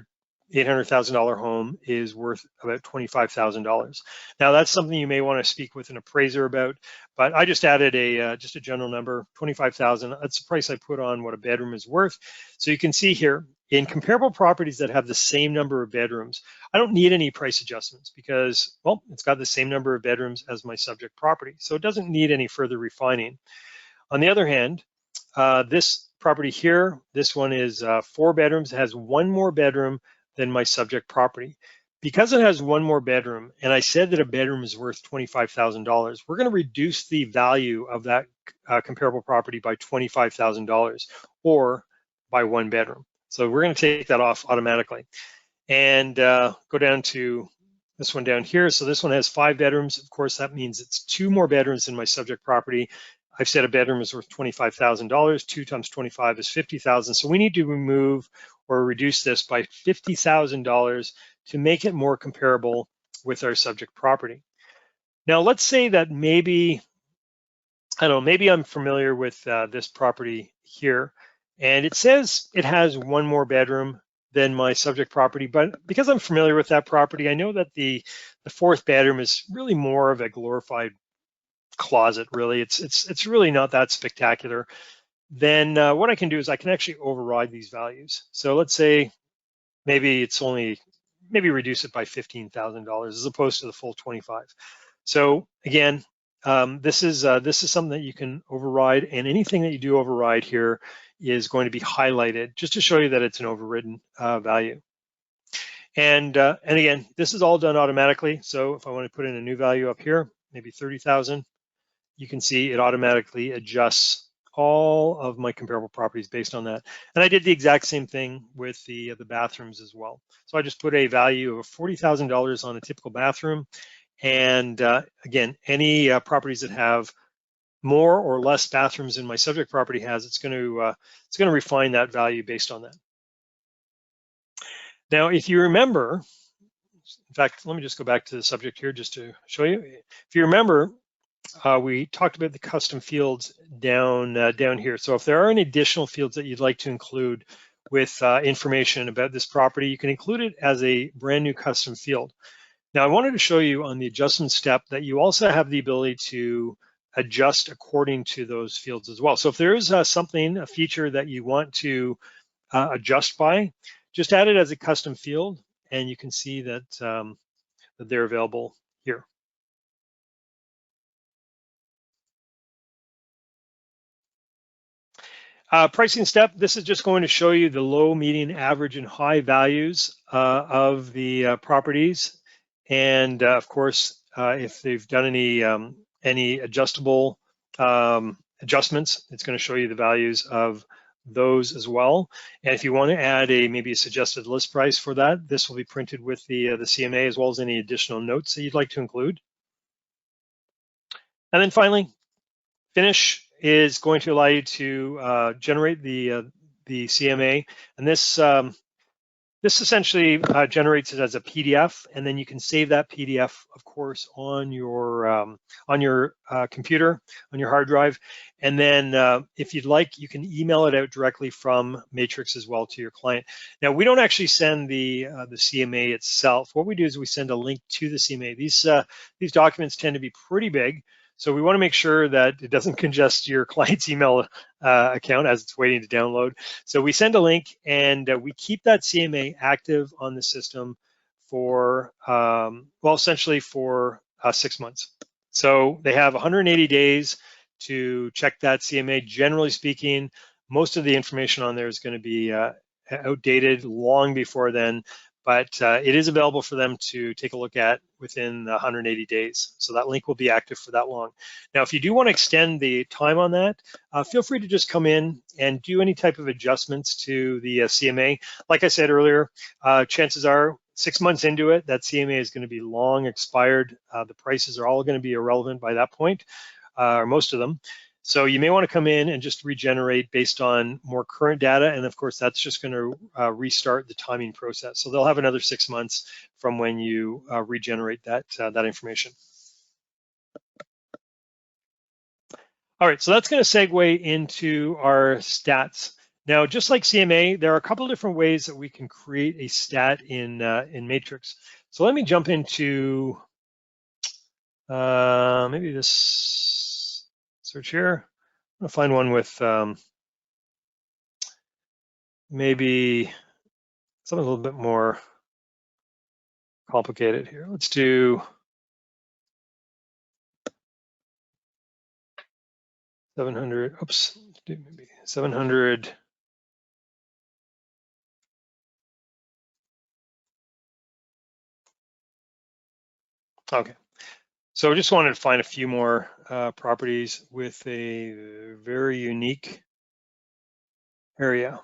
$800,000 home is worth about $25,000. Now that's something you may want to speak with an appraiser about, but I just added just a general number, 25,000. That's the price I put on what a bedroom is worth. So you can see here, in comparable properties that have the same number of bedrooms, I don't need any price adjustments because, well, it's got the same number of bedrooms as my subject property. So it doesn't need any further refining. On the other hand, this property here, this one is 4 bedrooms, has 1 more bedroom than my subject property. Because it has 1 more bedroom, and I said that a bedroom is worth $25,000, we're going to reduce the value of that comparable property by $25,000 or by 1 bedroom. So we're going to take that off automatically and go down to this one down here. So this one has 5 bedrooms. Of course, that means it's 2 more bedrooms than my subject property. I've said a bedroom is worth $25,000. 2 times 25 is $50,000. So we need to remove or reduce this by $50,000 to make it more comparable with our subject property. Now, let's say that maybe, I don't know, maybe I'm familiar with this property here, and it says it has 1 more bedroom than my subject property, but because I'm familiar with that property, I know that the 4th bedroom is really more of a glorified closet. Really, it's really not that spectacular. Then what I can do is I can actually override these values. So let's say maybe reduce it by $15,000 as opposed to the full 25. So again, this is something that you can override, and anything that you do override here is going to be highlighted just to show you that it's an overridden value. And again, this is all done automatically. So if I want to put in a new value up here, maybe 30,000, you can see it automatically adjusts all of my comparable properties based on that. And I did the exact same thing with the bathrooms as well. So I just put a value of $40,000 on a typical bathroom. And again, any properties that have more or less bathrooms than my subject property has, it's going to refine that value based on that. Now, if you remember, in fact, let me just go back to the subject here just to show you. If you remember, we talked about the custom fields down here. So if there are any additional fields that you'd like to include with information about this property, you can include it as a brand new custom field. Now, I wanted to show you on the adjustment step that you also have the ability to adjust according to those fields as well. So if there is a feature that you want to adjust by, just add it as a custom field, and you can see that, that they're available here. Pricing step, this is just going to show you the low, median, average, and high values of the properties. And of course, if they've done any adjustable adjustments, it's going to show you the values of those as well. And if you want to add maybe a suggested list price for that, this will be printed with the CMA, as well as any additional notes that you'd like to include. And then finally, finish is going to allow you to generate the CMA, and this essentially generates it as a PDF, and then you can save that PDF, of course, on your computer, on your hard drive, and then if you'd like, you can email it out directly from Matrix as well to your client. Now, we don't actually send the CMA itself. What we do is we send a link to the CMA. These documents tend to be pretty big, so we want to make sure that it doesn't congest your client's email account as it's waiting to download. So we send a link, and we keep that CMA active on the system for, essentially for 6 months. So they have 180 days to check that CMA. Generally speaking, most of the information on there is going to be outdated long before then, but it is available for them to take a look at within 180 days. So that link will be active for that long. Now, if you do want to extend the time on that, feel free to just come in and do any type of adjustments to the CMA. Like I said earlier, chances are 6 months into it, that CMA is going to be long expired. The prices are all going to be irrelevant by that point, or most of them. So you may want to come in and just regenerate based on more current data. And of course, that's just going to restart the timing process. So they'll have another 6 months from when you regenerate that information. All right, so that's going to segue into our stats. Now, just like CMA, there are a couple of different ways that we can create a stat in Matrix. So let me jump into maybe this search here. I'm gonna find one with maybe something a little bit more complicated here. Let's do 700, oops, let's do maybe 700. Okay, so I just wanted to find a few more properties with a very unique area.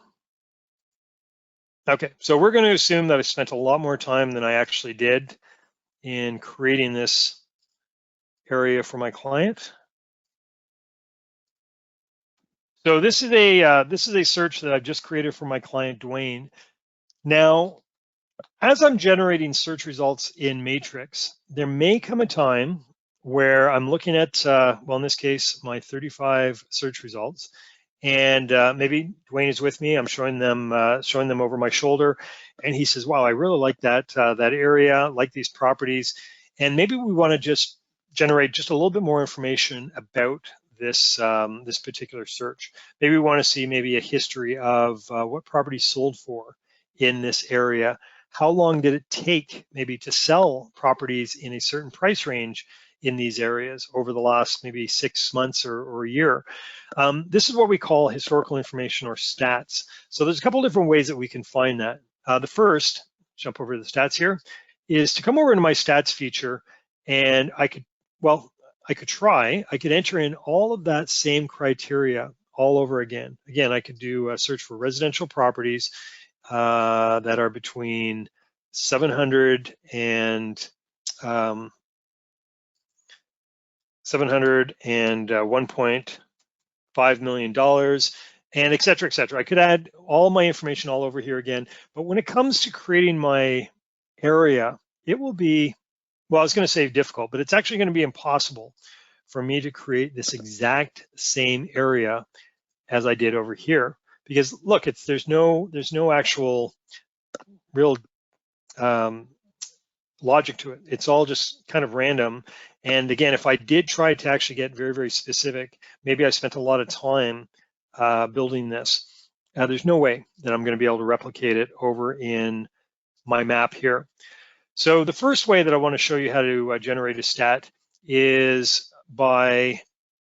Okay, so we're going to assume that I spent a lot more time than I actually did in creating this area for my client. So this is a search that I've just created for my client Dwayne. Now, as I'm generating search results in Matrix, there may come a time where I'm looking at, well, in this case, my 35 search results, and maybe Dwayne is with me. I'm showing them over my shoulder, and he says, "Wow, I really like that area, like these properties," and maybe we want to just generate just a little bit more information about this this particular search. Maybe we want to see maybe a history of what properties sold for in this area. How long did it take maybe to sell properties in a certain price range in these areas over the last maybe 6 months or a year? This is what we call historical information or stats. So there's a couple different ways that we can find that. The first, jump over to the stats here, is to come over into my stats feature, and I could enter in all of that same criteria all over again. Again, I could do a search for residential properties that are between 700 and 1.5 million dollars, and et cetera, et cetera. I could add all my information all over here again, but when it comes to creating my area, it will be, well, I was going to say difficult, but it's actually going to be impossible for me to create this exact same area as I did over here. Because look, there's no actual real logic to it. It's all just kind of random. And again, if I did try to actually get very, very specific, maybe I spent a lot of time building this. There's no way that I'm going to be able to replicate it over in my map here. So the first way that I want to show you how to generate a stat is by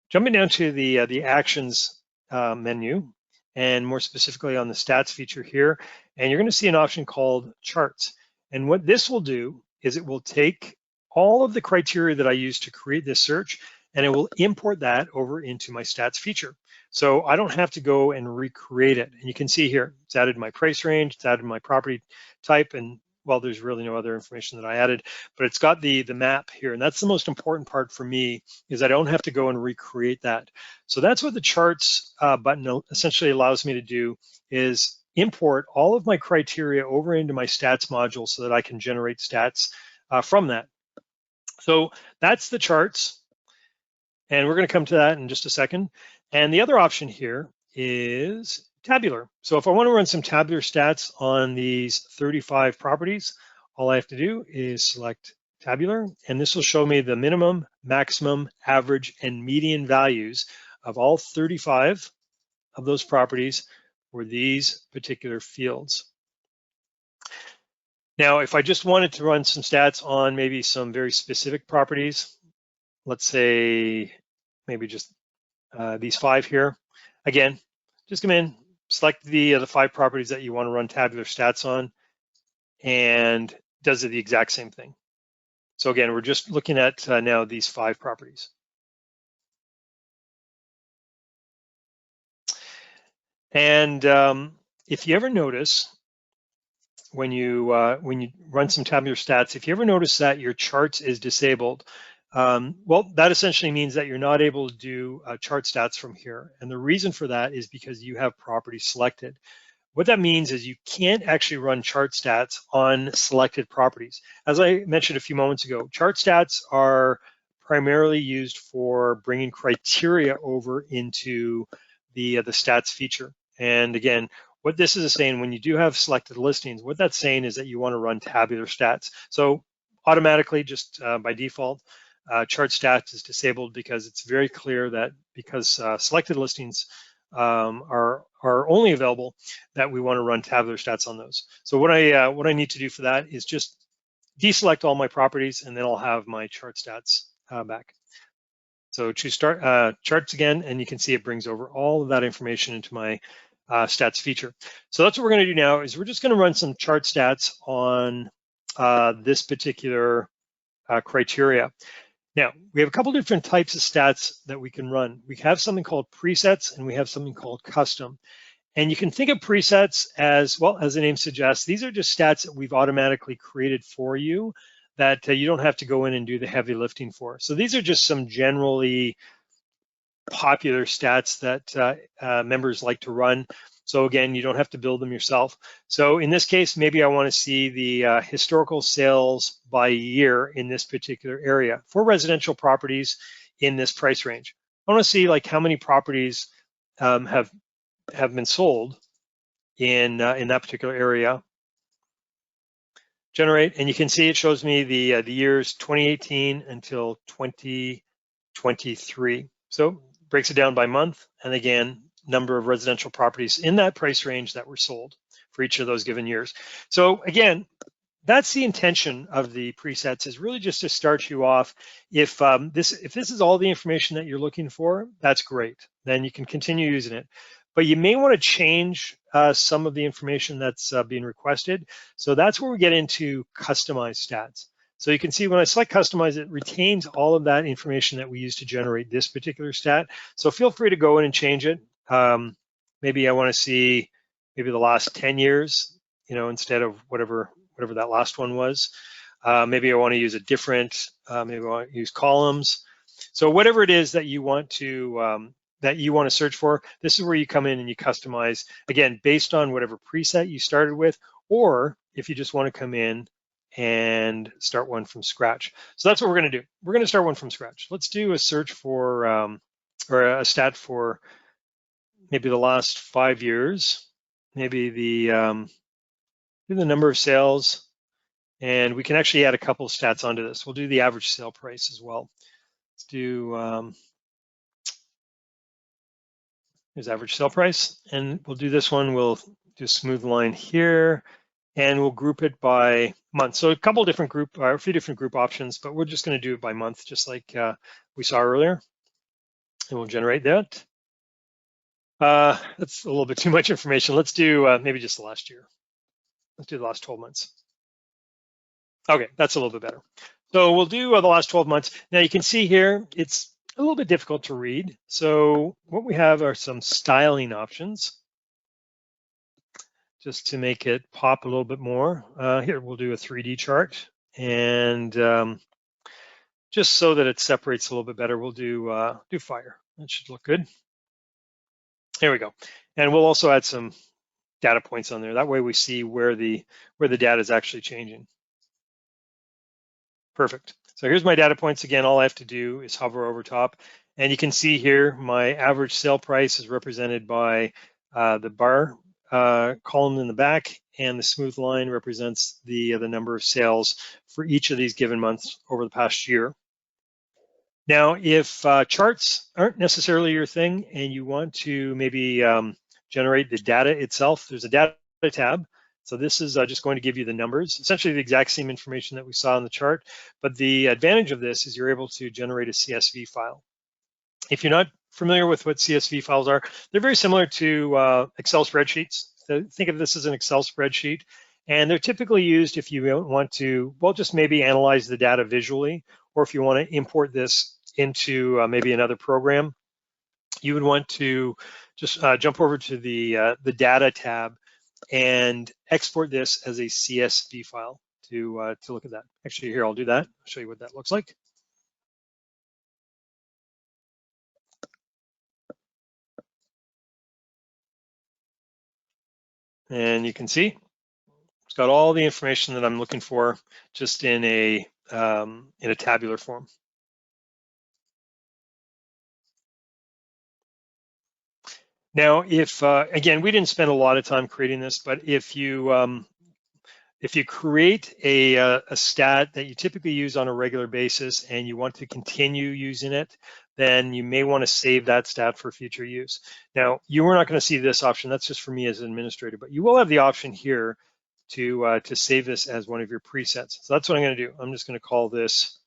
jumping down to the actions menu, and more specifically on the stats feature here, and you're going to see an option called charts. And what this will do is it will take all of the criteria that I used to create this search, and it will import that over into my stats feature. So I don't have to go and recreate it. And you can see here, it's added my price range, it's added my property type, and well, there's really no other information that I added, but it's got the map here. And that's the most important part for me, is I don't have to go and recreate that. So that's what the charts button essentially allows me to do, is import all of my criteria over into my stats module so that I can generate stats from that. So that's the charts. And we're going to come to that in just a second. And the other option here is tabular. So if I want to run some tabular stats on these 35 properties, all I have to do is select tabular, and this will show me the minimum, maximum, average, and median values of all 35 of those properties for these particular fields. Now, if I just wanted to run some stats on maybe some very specific properties, let's say maybe just these 5 here, again, just come in, select the 5 properties that you want to run tabular stats on, and does the exact same thing. So again, we're just looking at now these 5 properties. And if you ever notice, when you run some tabular stats, if you ever notice that your charts is disabled, well, that essentially means that you're not able to do chart stats from here. And the reason for that is because you have properties selected. What that means is you can't actually run chart stats on selected properties. As I mentioned a few moments ago, chart stats are primarily used for bringing criteria over into the stats feature. And again, what this is saying, when you do have selected listings, what that's saying is that you want to run tabular stats. So automatically, just by default, chart stats is disabled because it's very clear that because selected listings are only available, that we want to run tabular stats on those. So what I need to do for that is just deselect all my properties, and then I'll have my chart stats back. So choose start charts again, and you can see it brings over all of that information into my stats feature. So that's what we're going to do now, is we're just going to run some chart stats on this particular criteria. Now, we have a couple different types of stats that we can run. We have something called presets, and we have something called custom. And you can think of presets as, well, as the name suggests, these are just stats that we've automatically created for you that you don't have to go in and do the heavy lifting for. So these are just some generally popular stats that members like to run. So again, you don't have to build them yourself. So in this case, maybe I want to see the historical sales by year in this particular area for residential properties in this price range. I want to see like how many properties have been sold in that particular area. Generate, and you can see it shows me the years 2018 until 2023. So breaks it down by month, and again, number of residential properties in that price range that were sold for each of those given years. So again, that's the intention of the presets, is really just to start you off. If this is all the information that you're looking for, that's great. Then you can continue using it. But you may want to change some of the information that's being requested. So that's where we get into customized stats. So you can see when I select customize, it retains all of that information that we use to generate this particular stat. So feel free to go in and change it. Maybe I want to see maybe the last 10 years, instead of whatever that last one was. Maybe I want to use a different, maybe I want to use columns. So whatever it is that you want to search for, this is where you come in and you customize, again, based on whatever preset you started with, or if you just want to come in and start one from scratch. So that's what we're going to do. We're going to start one from scratch. Let's do a search for, or a stat for maybe the last 5 years, maybe the number of sales, and we can actually add a couple of stats onto this. We'll do the average sale price as well. Let's do here's average sale price, and we'll do this one. We'll do a smooth line here, and we'll group it by month. So a couple different group, or a few different group options, but we're just going to do it by month, just like we saw earlier, and we'll generate that. That's a little bit too much information. Let's do maybe just the last year. Let's do the last 12 months. Okay, that's a little bit better. So we'll do the last 12 months. Now you can see here, it's a little bit difficult to read. So what we have are some styling options, just to make it pop a little bit more. Here, we'll do a 3D chart, and just so that it separates a little bit better, we'll do fire. That should look good. Here we go. And we'll also add some data points on there. That way we see where the data is actually changing. Perfect. So here's my data points again. All I have to do is hover over top, and you can see here my average sale price is represented by the bar column in the back, and the smooth line represents the number of sales for each of these given months over the past year. Now, if charts aren't necessarily your thing and you want to maybe generate the data itself, there's a data tab. So this is just going to give you the numbers, essentially the exact same information that we saw in the chart. But the advantage of this is you're able to generate a CSV file. If you're not familiar with what CSV files are, they're very similar to Excel spreadsheets. So think of this as an Excel spreadsheet. And they're typically used if you want to, well, just maybe analyze the data visually, or if you want to import this into maybe another program, you would want to just jump over to the data tab and export this as a CSV file to look at that. Actually, here, I'll do that. I'll show you what that looks like. And you can see it's got all the information that I'm looking for just in a tabular form. Now, if again, we didn't spend a lot of time creating this, but if you create a stat that you typically use on a regular basis and you want to continue using it, then you may want to save that stat for future use. Now, you are not going to see this option. That's just for me as an administrator, but you will have the option here to save this as one of your presets. So that's what I'm going to do. I'm just going to call this,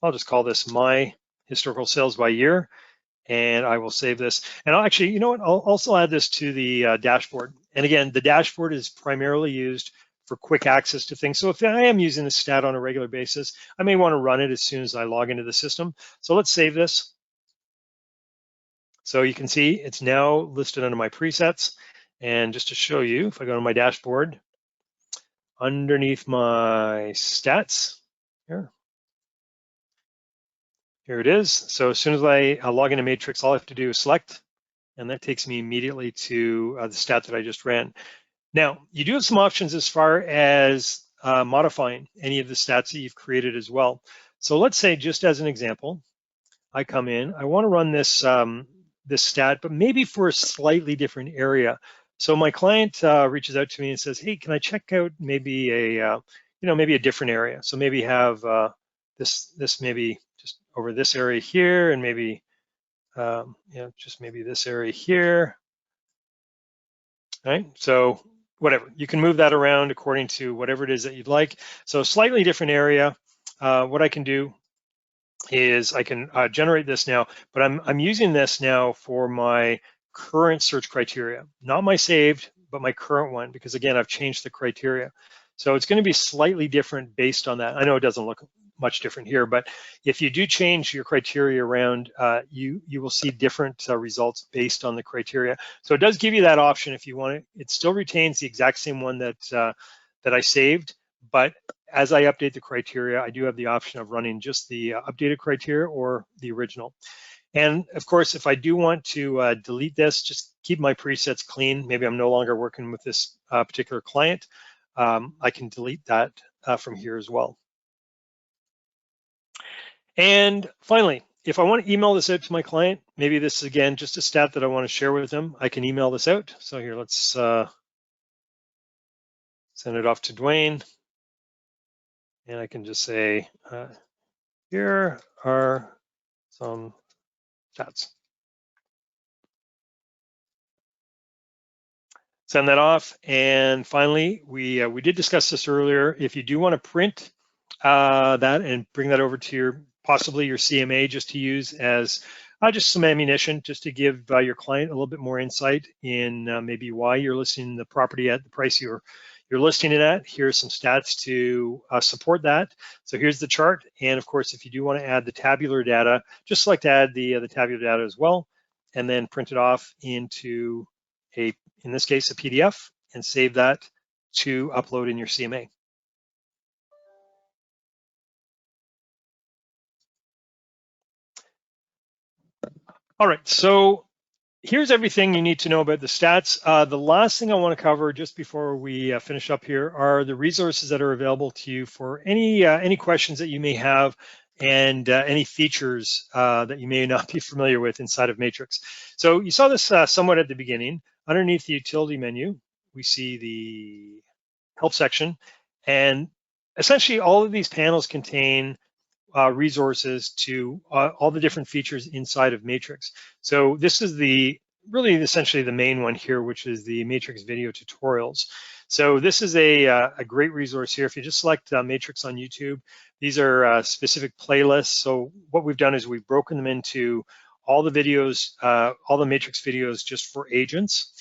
I'll just call this my historical sales by year, and I will save this. And I'll actually, you know what, I'll also add this to the dashboard. And again, the dashboard is primarily used for quick access to things. So if I am using this stat on a regular basis, I may want to run it as soon as I log into the system. So let's save this. So you can see it's now listed under my presets. And just to show you, if I go to my dashboard, underneath my stats, here it is. So as soon as I log into Matrix, all I have to do is select, and that takes me immediately to the stat that I just ran. Now, you do have some options as far as modifying any of the stats that you've created as well. So let's say, just as an example, I come in, I want to run this this stat, but maybe for a slightly different area. So my client reaches out to me and says, "Hey, can I check out maybe a maybe a different area? So maybe have this maybe just over this area here, and maybe just maybe this area here." Right? So whatever, you can move that around according to whatever it is that you'd like. So a slightly different area. What I can do is I can generate this now, but I'm using this now for my current search criteria, not my saved, but my current one, because again, I've changed the criteria. So it's going to be slightly different based on that. I know it doesn't look much different here, but if you do change your criteria around, you will see different results based on the criteria. So it does give you that option if you want it. It still retains the exact same one that I saved, but as I update the criteria, I do have the option of running just the updated criteria or the original. And of course, if I do want to delete this, just keep my presets clean. Maybe I'm no longer working with this particular client. I can delete that from here as well. And finally, if I want to email this out to my client, maybe this is, again, just a stat that I want to share with them, I can email this out. So here, let's send it off to Dwayne. And I can just say, here are some stats. Send that off. And finally, we did discuss this earlier. If you do want to print that and bring that over to possibly your CMA just to use as just some ammunition, just to give your client a little bit more insight in maybe why you're listing the property at the price you're listing it at. Here's some stats to support that. So here's the chart. And of course, if you do want to add the tabular data, just select to add the tabular data as well, and then print it off into in this case, a PDF, and save that to upload in your CMA. All right, so here's everything you need to know about the stats. The last thing I want to cover just before we finish up here are the resources that are available to you for any questions that you may have and any features that you may not be familiar with inside of Matrix. So you saw this somewhat at the beginning. Underneath the utility menu, we see the help section, and essentially all of these panels contain resources to all the different features inside of Matrix. So this is really essentially the main one here, which is the Matrix video tutorials. So this is a great resource here. If you just select Matrix on YouTube, these are specific playlists. So what we've done is we've broken them into all the videos, all the Matrix videos just for agents.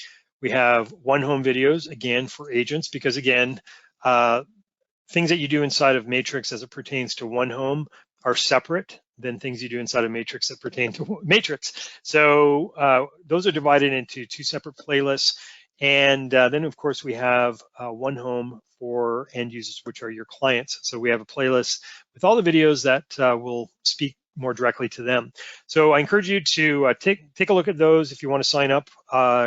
We have OneHome videos, again, for agents, because again, things that you do inside of Matrix as it pertains to OneHome are separate than things you do inside of Matrix that pertain to Matrix. So those are divided into two separate playlists. And then, of course, we have OneHome for end users, which are your clients. So we have a playlist with all the videos that will speak more directly to them. So I encourage you to take a look at those. If you want to sign up,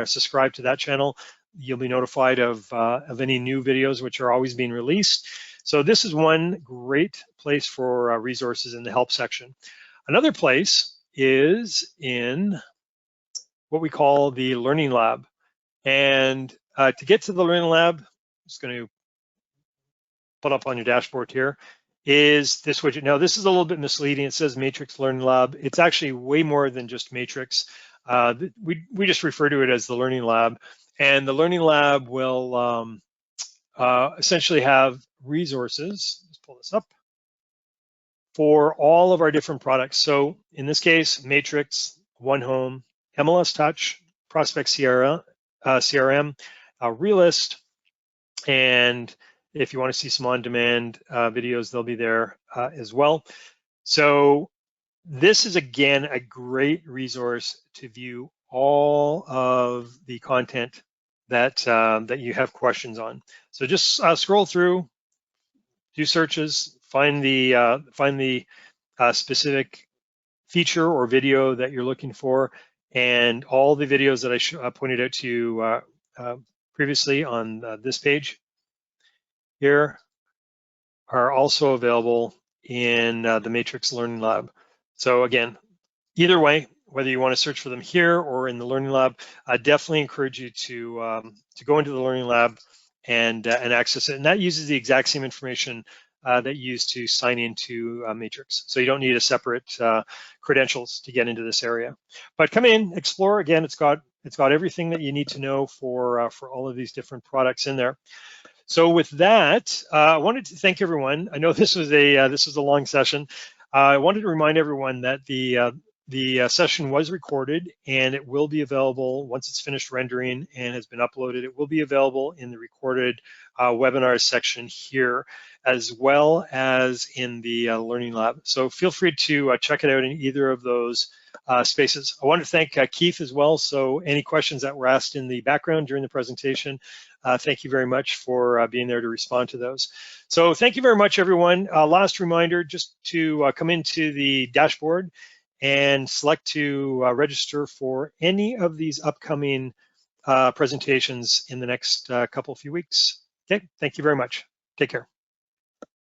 subscribe to that channel, you'll be notified of any new videos which are always being released. So this is one great place for resources in the help section. Another place is in what we call the Learning Lab. And to get to the Learning Lab, I'm just going to put up on your dashboard here, is this widget. Now, this is a little bit misleading. It says Matrix Learning Lab. It's actually way more than just Matrix. We just refer to it as the Learning Lab. And the Learning Lab will essentially have resources, let's pull this up, for all of our different products. So in this case, Matrix, OneHome, MLS Touch, Prospect CRM, Realist, and if you want to see some on-demand videos, they'll be there as well. So this is, again, a great resource to view all of the content that that you have questions on. So just scroll through, do searches, find the specific feature or video that you're looking for, and all the videos that I pointed out to you previously on this page here are also available in the Matrix Learning Lab. So again, either way, whether you want to search for them here or in the Learning Lab, I definitely encourage you to go into the Learning Lab and access it. And that uses the exact same information that you use to sign into Matrix. So you don't need a separate credentials to get into this area. But come in, explore. Again, it's got everything that you need to know for all of these different products in there. So with that, I wanted to thank everyone. I know this was a long session. I wanted to remind everyone that the session was recorded, and it will be available once it's finished rendering and has been uploaded. It will be available in the recorded webinars section here, as well as in the Learning Lab. So feel free to check it out in either of those spaces. I want to thank Keith as well. So any questions that were asked in the background during the presentation, thank you very much for being there to respond to those. So thank you very much, everyone. Last reminder, just to come into the dashboard and select to register for any of these upcoming presentations in the next few weeks. Okay, thank you very much. Take care.